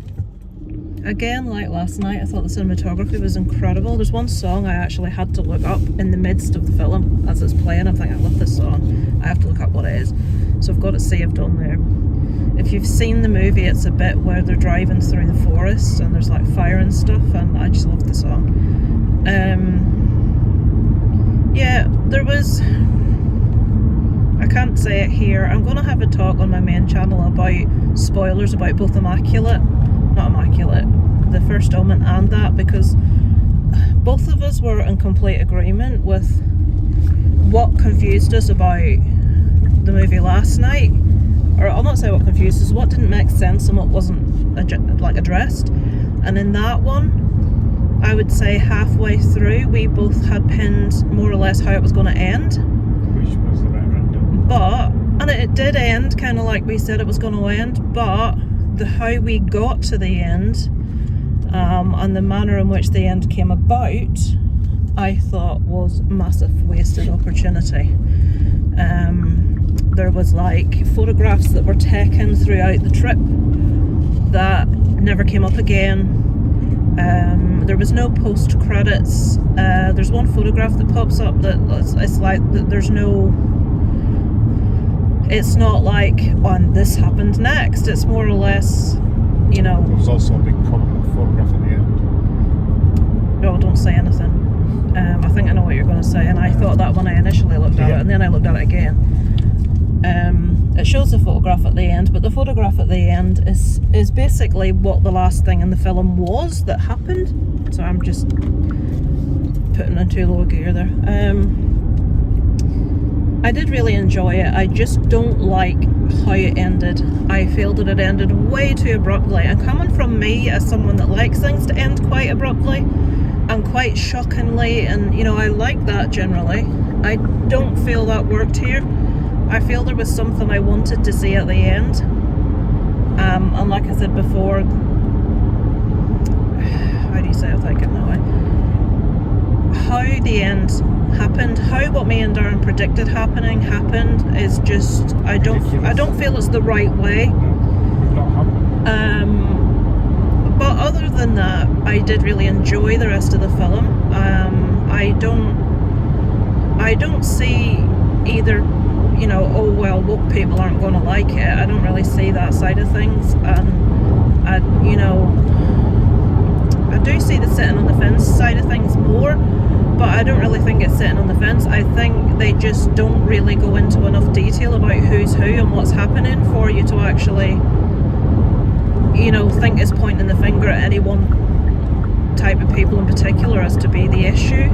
Again, like last night, I thought the cinematography was incredible. There's one song I actually had to look up in the midst of the film as it's playing. I'm thinking, I love this song. I have to look up what it is. So I've got it saved on there. If you've seen the movie, it's a bit where they're driving through the forest and there's like fire and stuff, and I just love the song. Yeah, there was... I can't say it here. I'm going to have a talk on my main channel about spoilers about both the First Omen and that, because both of us were in complete agreement with what confused us about the movie last night. Or I'll not say what confused us, what didn't make sense and what wasn't addressed. And in that one, I would say halfway through, we both had pinned more or less how it was going to end. Which was the better ending. And it did end kind of like we said it was going to end, but how we got to the end, and the manner in which the end came about, I thought was massive wasted opportunity. There was like photographs that were taken throughout the trip that never came up again. There was no post credits. There's one photograph that pops up that it's like there's no... It's not like, and this happened next. It's more or less, you know... There was also a big prominent photograph at the end. No, don't say anything. I think I know what you're going to say, and I thought that when I initially looked at it, and then I looked at it again. It shows the photograph at the end, but the photograph at the end is basically what the last thing in the film was that happened. So I'm just putting in too low a gear there. I did really enjoy it. I just don't like how it ended. I feel that it ended way too abruptly, and coming from me as someone that likes things to end quite abruptly and quite shockingly, and you know, I like that generally, I don't feel that worked here. I feel there was something I wanted to see at the end, and like I said before, how do you say it without getting away? How the end happened, how what me and Darren predicted happened is just, I don't feel it's the right way. But other than that, I did really enjoy the rest of the film. I don't see either, you know, oh well, woke people aren't going to like it. I don't really see that side of things, and I do see the sitting on the fence side of things more, but I don't really think it's sitting on the fence. I think they just don't really go into enough detail about who's who and what's happening for you to actually, you know, think it's pointing the finger at any one type of people in particular as to be the issue.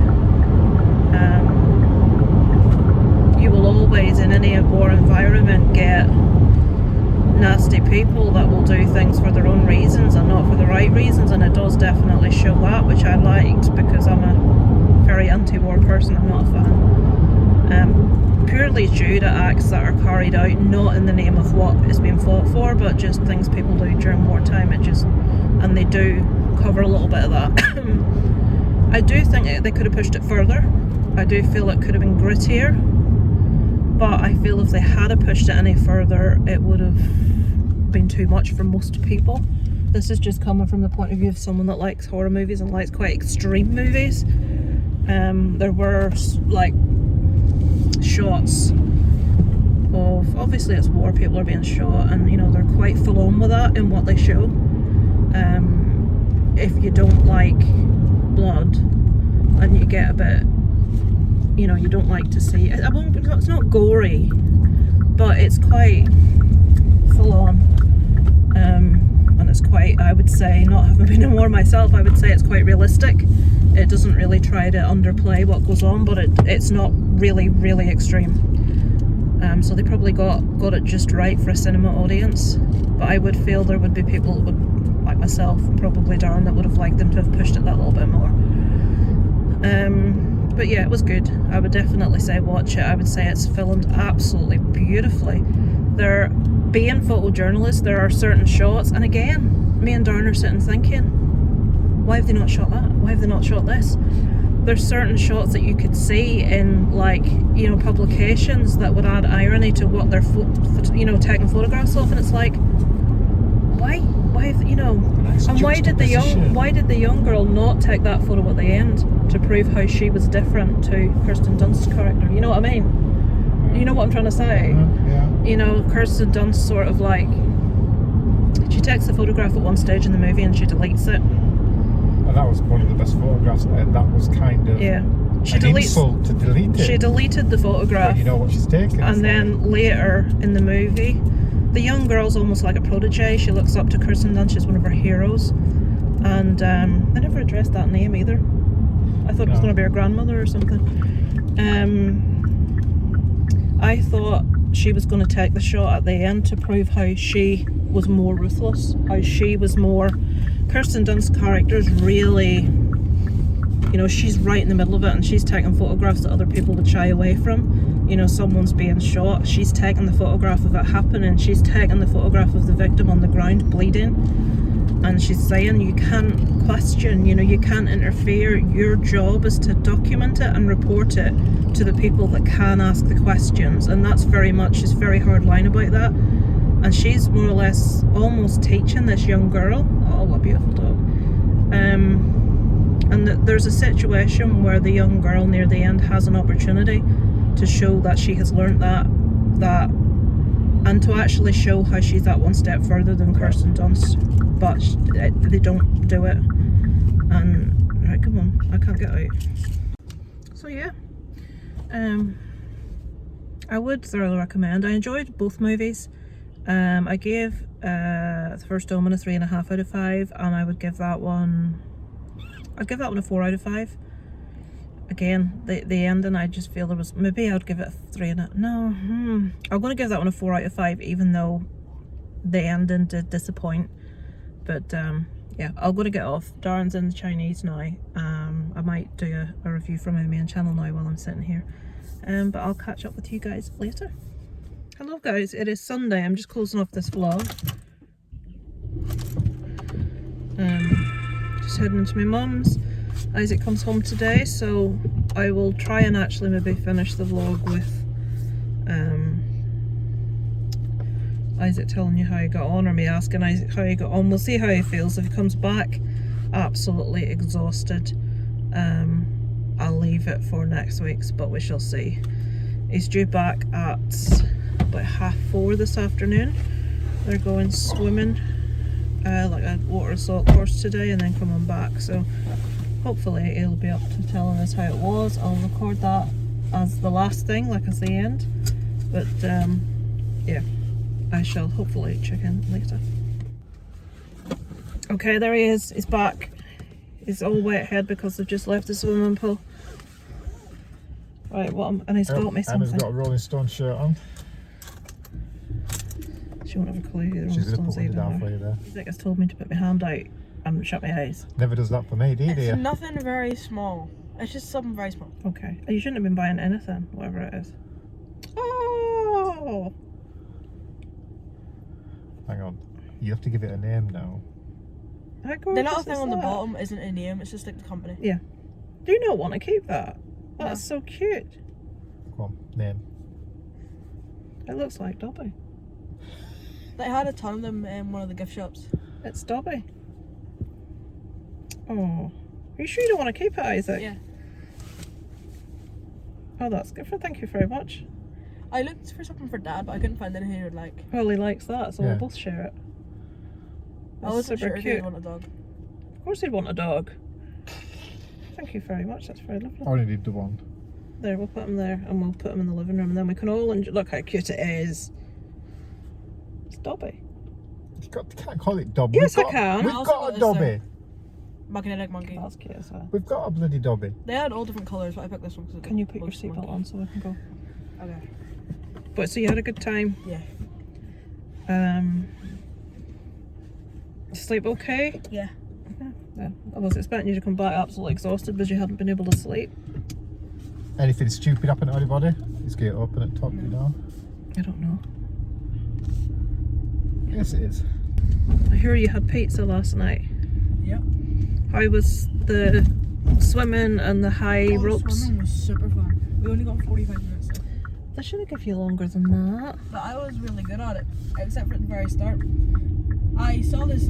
You will always, in any war environment, get nasty people that will do things for their own reasons and not for the right reasons, and it does definitely show that, which I liked, because I'm a very anti-war person. I'm not a fan. Purely due to acts that are carried out not in the name of what is being fought for, but just things people do during wartime. And they do cover a little bit of that. I do think they could have pushed it further. I do feel it could have been grittier, but I feel if they had pushed it any further, it would have been too much for most people. This is just coming from the point of view of someone that likes horror movies and likes quite extreme movies. There were like shots of, obviously it's war, people are being shot, and you know, they're quite full on with that in what they show. If you don't like blood and you get a bit, you know, you don't like to see it, it's not gory, but it's quite full on, and it's quite, I would say, not having been in war myself, I would say it's quite realistic. It doesn't really try to underplay what goes on, but it's not really extreme. So they probably got it just right for a cinema audience, but I would feel there would be people that would, like myself and probably Darren, that would have liked them to have pushed it that little bit more. But yeah, it was good. I would definitely say watch it. I would say it's filmed absolutely beautifully. There, being photojournalists, there are certain shots, and again, me and Darren are sitting thinking, why have they not shot that? Why have they not shot this? there's certain shots that you could see in, like, you know, publications that would add irony to what they're you know, taking photographs of, and it's like, why you know, and why did the young girl not take that photo at the end to prove how she was different to Kirsten Dunst's character? You know what I mean? You know what I'm trying to say? Yeah. You know, Kirsten Dunst sort of like, she takes the photograph at one stage in the movie and she deletes it. And that was one of the best photographs, and that was kind of insult to delete it. She deleted the photograph. But you know what she's taking. And then later in the movie, the young girl's almost like a protege. She looks up to Kirsten Dunst. She's one of her heroes. And I never addressed that name either. I thought it was going to be her grandmother or something. I thought she was going to take the shot at the end to prove how she was more ruthless, how she was more... Kirsten Dunst's character is really, you know, she's right in the middle of it, and she's taking photographs that other people would shy away from. You know, someone's being shot, she's taking the photograph of it happening, she's taking the photograph of the victim on the ground bleeding, and she's saying you can't question, you know, you can't interfere, your job is to document it and report it to the people that can ask the questions. And that's very much, she's very hard line about that. And she's more or less almost teaching this young girl, oh what a beautiful dog, and there's a situation where the young girl near the end has an opportunity to show that she has learnt that and to actually show how she's that one step further than Kirsten Dunst, but they don't do it. And right, come on, I can't get out. So yeah, I would thoroughly recommend. I enjoyed both movies. I gave the First Omen a 3.5 out of 5, and I would give that one, I'd give that one a 4 out of 5. Again, the ending, I just feel there was, maybe I'd give it a 3.5. No, I'm going to give that one a 4 out of 5, even though the ending did disappoint. But yeah, I'm going to get off. Darren's in the Chinese now. I might do a review from my main channel now while I'm sitting here. But I'll catch up with you guys later. Hello guys, it is Sunday. I'm just closing off this vlog. Just heading into my mum's. Isaac comes home today, so I will try and actually maybe finish the vlog with Isaac telling you how he got on, or me asking Isaac how he got on. We'll see how he feels. If he comes back absolutely exhausted, I'll leave it for next week's, but we shall see. He's due back at about 4:30 this afternoon. They're going swimming, like a water assault course today, and then coming back, so hopefully he'll be up to telling us how it was. I'll record that as the last thing, like as the end, but yeah, I shall hopefully check in later. Okay, there he is, he's back. He's all wet head because they've just left the swimming pool. Right, and he's got me something. Anna's got a Rolling Stone shirt on. She won't have a clue who the Rolling She's going to Stones put it even down are. for you there. Isaac has told me to put my hand out and shut my eyes. Never does that for me, do you? It's nothing very small. It's just something very small. Okay. You shouldn't have been buying anything, whatever it is. Oh! Hang on. You have to give it a name now. How The little gorgeous thing is on the that? bottom isn't a name, it's just like the company. Yeah. Do you not want to keep that? That's so cute. Come on, name. It looks like Dobby. They had a ton of them in one of the gift shops. It's Dobby. Oh. Are you sure you don't want to keep it, Isaac? Yeah. Oh, that's good. Thank you very much. I looked for something for Dad, but I couldn't find anything he would like. Well, he likes that, so Yeah. we'll both share it. I That's wasn't super sure if cute. he'd want a dog. Of course he'd want a dog. Thank you very much, that's very lovely. I only need the one. There, we'll put him there, and we'll put him in the living room, and then we can all enjoy. Look how cute it is. It's Dobby. You can't call it Dobby. Yes, I can. We've I also got got a this Dobby. Magnetic monkey. That's cute as well. We've got a bloody Dobby. They had all different colours, but I picked this one because Can you put your seatbelt on so we can go? Okay. But so you had a good time? Yeah. Sleep okay? Yeah. Yeah. I was expecting you to come back absolutely exhausted because you hadn't been able to sleep. Anything stupid happen to anybody? Is gate open at top, you know? I don't know. Yes, it is. I hear you had pizza last night. Yeah. How was the swimming and the high ropes. Swimming was super fun. We only got 45 minutes though. They should give you longer than that. But I was really good at it, except for at the very start. I saw this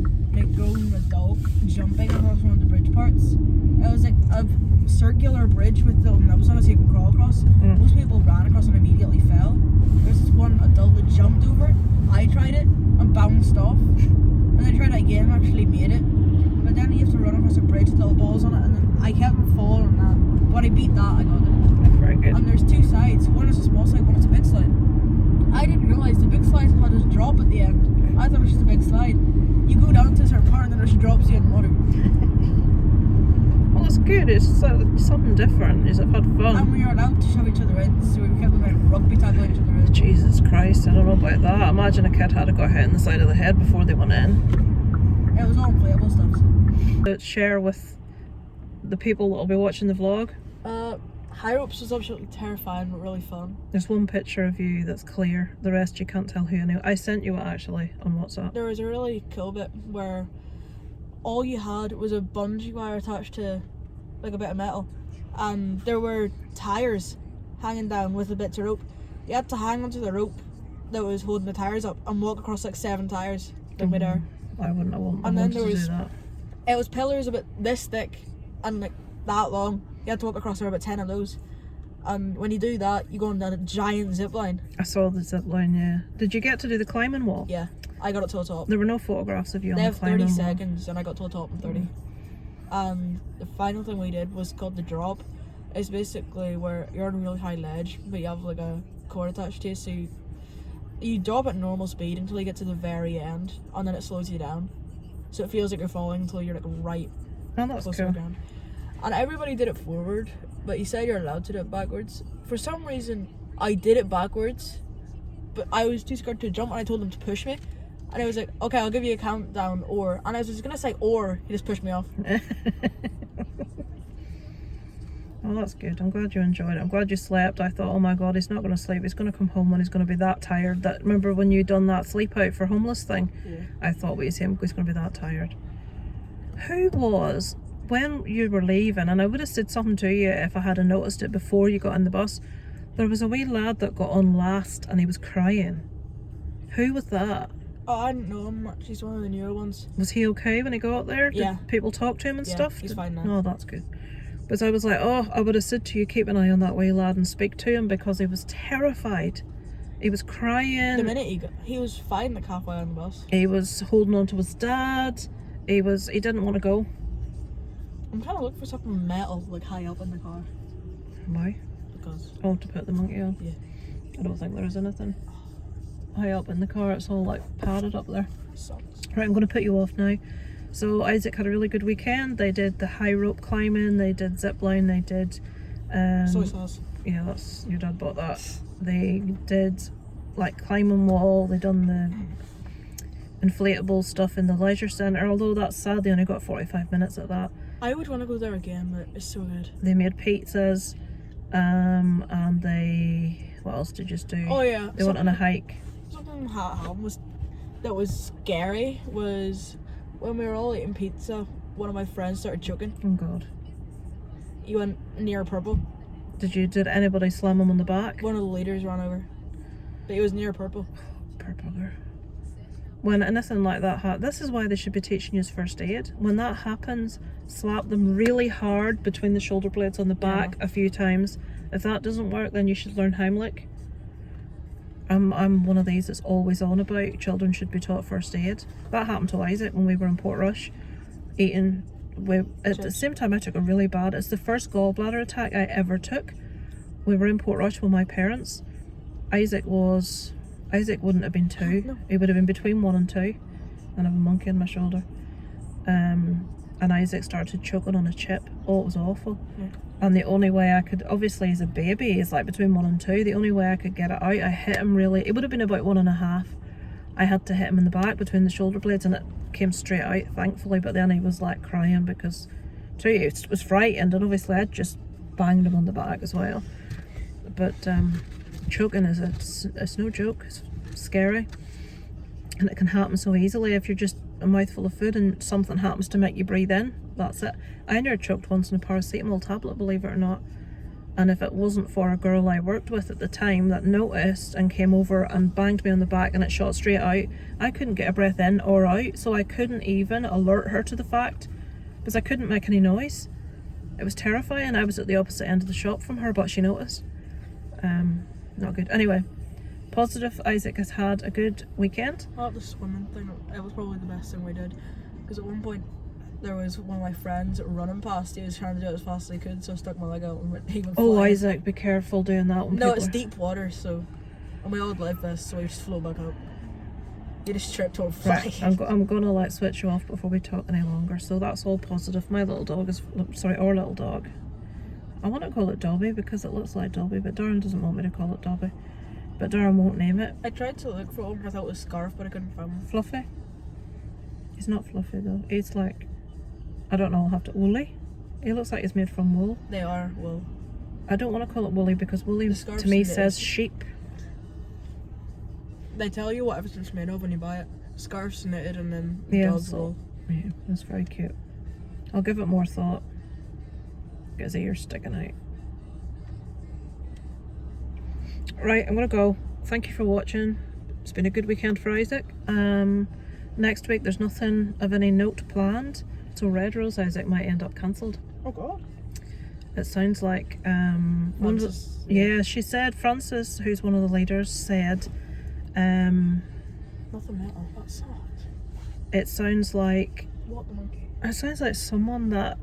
grown adult jumping across one of the bridge parts. It was like a circular bridge with the nubs on it so you can crawl across. Most people ran across and immediately fell. There's this one adult that jumped over. I tried it and bounced off. And then I tried it again and actually made it. But then you have to run across a bridge with little balls on it, and then I kept falling on that. But when I beat that, I got it. Very good. And there's two sides. One is a small slide, one is a big slide. I didn't realise the big slide had a drop at the end. I thought it was just a big slide. You go down to a certain part and then it just drops you in the water. Well, it's good. It's something different. Is it had fun? And we were allowed to shove each other in, so we kept like rugby tackling each other in. Jesus Christ, I don't know about that. Imagine a kid had to go hit in the side of the head before they went in. It was all inflatable stuff. To share with the people that will be watching the vlog. High ropes was absolutely terrifying but really fun. There's one picture of you that's clear. The rest you can't tell who I know. I sent you it actually on WhatsApp. There was a really cool bit where all you had was a bungee wire attached to like a bit of metal, and there were tires hanging down with the bits of rope. You had to hang onto the rope that was holding the tires up and walk across like 7 tires in midair. I wouldn't have wanted And then there to was do that. It was pillars about this thick and like that long. You had to walk across there about 10 of those. And when you do that, you go on a giant zip line. I saw the zip line, yeah. Did you get to do the climbing wall? Yeah, I got it to the top. There were no photographs of you They on have the climbing 30 wall. seconds and I got to the top in 30. And the final thing we did was called the drop. It's basically where you're on a really high ledge, but you have like a cord attached to you, so you drop at normal speed until you get to the very end, and then it slows you down. So it feels like you're falling until you're like right Oh, that's close to cool. the ground. And everybody did it forward, but you said you're allowed to do it backwards. For some reason, I did it backwards, but I was too scared to jump, and I told him to push me. And I was like, okay, I'll give you a countdown, or. And I was just gonna say, or. He just pushed me off. Well, that's good. I'm glad you enjoyed it. I'm glad you slept. I thought, oh my god, he's not going to sleep. He's going to come home and he's going to be that tired. That remember when you done that sleep out for homeless thing? Yeah. I thought, wait, him, he's going to be that tired. Who was, when you were leaving, and I would have said something to you if I had noticed it before you got in the bus, there was a wee lad that got on last and he was crying. Who was that? Oh, I didn't know him much. He's one of the newer ones. Was he okay when he got there? Yeah. Did people talk to him and Yeah, stuff? he's fine now. Oh, that's good. Because I was like, oh, I would have said to you, keep an eye on that wee lad and speak to him, because he was terrified. He was crying. The minute he was fine like halfway on the bus. He was holding on to his dad. He didn't want to go. I'm trying to look for something metal like high up in the car. Why? Because Oh, to put the monkey on? Yeah. I don't think there is anything high up in the car. It's all like padded up there. it sucks. Right, I'm going to put you off now. So Isaac had a really good weekend. They did the high rope climbing, they did zip line, they did Soy sauce. yeah, that's your dad bought that. They did like climbing wall, they done the inflatable stuff in the leisure centre, although that's sad they only got 45 minutes at that. I would want to go there again, but it's so good. They made pizzas, and they, what else did you just do? Oh yeah. They went on a hike. Something that was scary was when we were all eating pizza, one of my friends started choking. Oh god. He went near purple. Did anybody slam him on the back? One of the leaders ran over. But he was near purple. Poor bugger. When anything like that this is why they should be teaching you first aid. When that happens, slap them really hard between the shoulder blades on the back a few times. If that doesn't work, then you should learn Heimlich. I'm one of these that's always on about children should be taught first aid. That happened to Isaac when we were in Portrush, eating. At the same time I took a really bad, it's the first gallbladder attack I ever took. We were in Portrush with my parents. Isaac wouldn't have been 2. No. He would have been between 1 and 2. And I have a monkey on my shoulder. And Isaac started choking on a chip. Oh, it was awful. Yeah. And the only way I could, obviously as a baby, he's like between 1 and 2. The only way I could get it out, I hit him really, it would have been about 1.5. I had to hit him in the back between the shoulder blades and it came straight out, thankfully. But then he was like crying because he was frightened, and obviously I'd just banged him on the back as well. But choking it's no joke. It's scary, and it can happen so easily if you're just a mouthful of food and something happens to make you breathe in, that's it. I nearly choked once on a paracetamol tablet, believe it or not. And if it wasn't for a girl I worked with at the time that noticed and came over and banged me on the back and it shot straight out, I couldn't get a breath in or out, so I couldn't even alert her to the fact because I couldn't make any noise. It was terrifying. I was at the opposite end of the shop from her, but she noticed. Not good. Anyway, positive, Isaac has had a good weekend. Oh, the swimming thing, it was probably the best thing we did. Because at one point, there was one of my friends running past. He was trying to do it as fast as he could, so I stuck my leg out and he went Oh, flying. Isaac, be careful doing that when No, people it's are- deep water, so... And we all live this, so we just float back up. You just tripped over Right, flying. I'm gonna like switch you off before we talk any longer. So that's all positive. My little dog is, sorry, our little dog. I want to call it Dobby because it looks like Dobby, but Darren doesn't want me to call it Dobby. But Darren won't name it. I tried to look for one, I thought it was Scarf, but I couldn't find one. Fluffy? He's not fluffy though. He's like, I don't know, I'll have to, woolly? He looks like he's made from wool. They are, well... I don't want to call it woolly because woolly The scarf's to me knitted. says sheep. They tell you what everything's made of when you buy it. Scarf's knitted and then Yeah, dog's so- wool. Yeah, that's very cute. I'll give it more thought. Get his ears sticking out. Right, I'm gonna go. Thank you for watching. It's been a good weekend for Isaac. Next week there's nothing of any note planned, so Red Rose Isaac might end up cancelled. Oh god. It sounds like one of the, Francis, yeah, she said, Francis, who's one of the leaders, said Nothing metal, that's not. it sounds like What the monkey? it sounds like someone that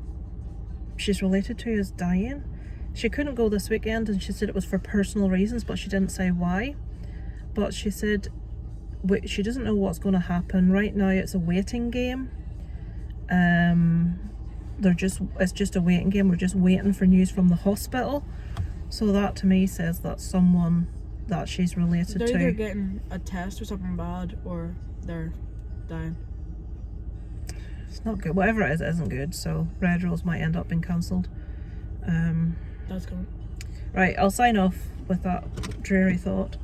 she's related to is dying. She couldn't go this weekend and she said it was for personal reasons, but she didn't say why. But she said she doesn't know what's going to happen. Right now it's a waiting game. It's just a waiting game. We're just waiting for news from the hospital. So that to me says that someone that she's related They're to. either getting a test or something bad, or they're dying. It's not good. Whatever it is, it isn't good. So Red Rose might end up being cancelled. That's good. Right, I'll sign off with that dreary thought.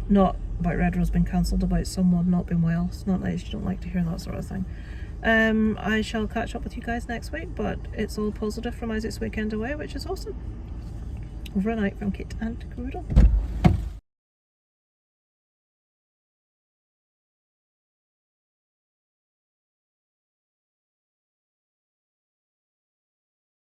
Not about Red Rose being cancelled, about someone not being well. It's not nice, you don't like to hear that sort of thing. I shall catch up with you guys next week, but it's all positive from Isaac's weekend away, which is awesome. Over and out from Kit and Groodle.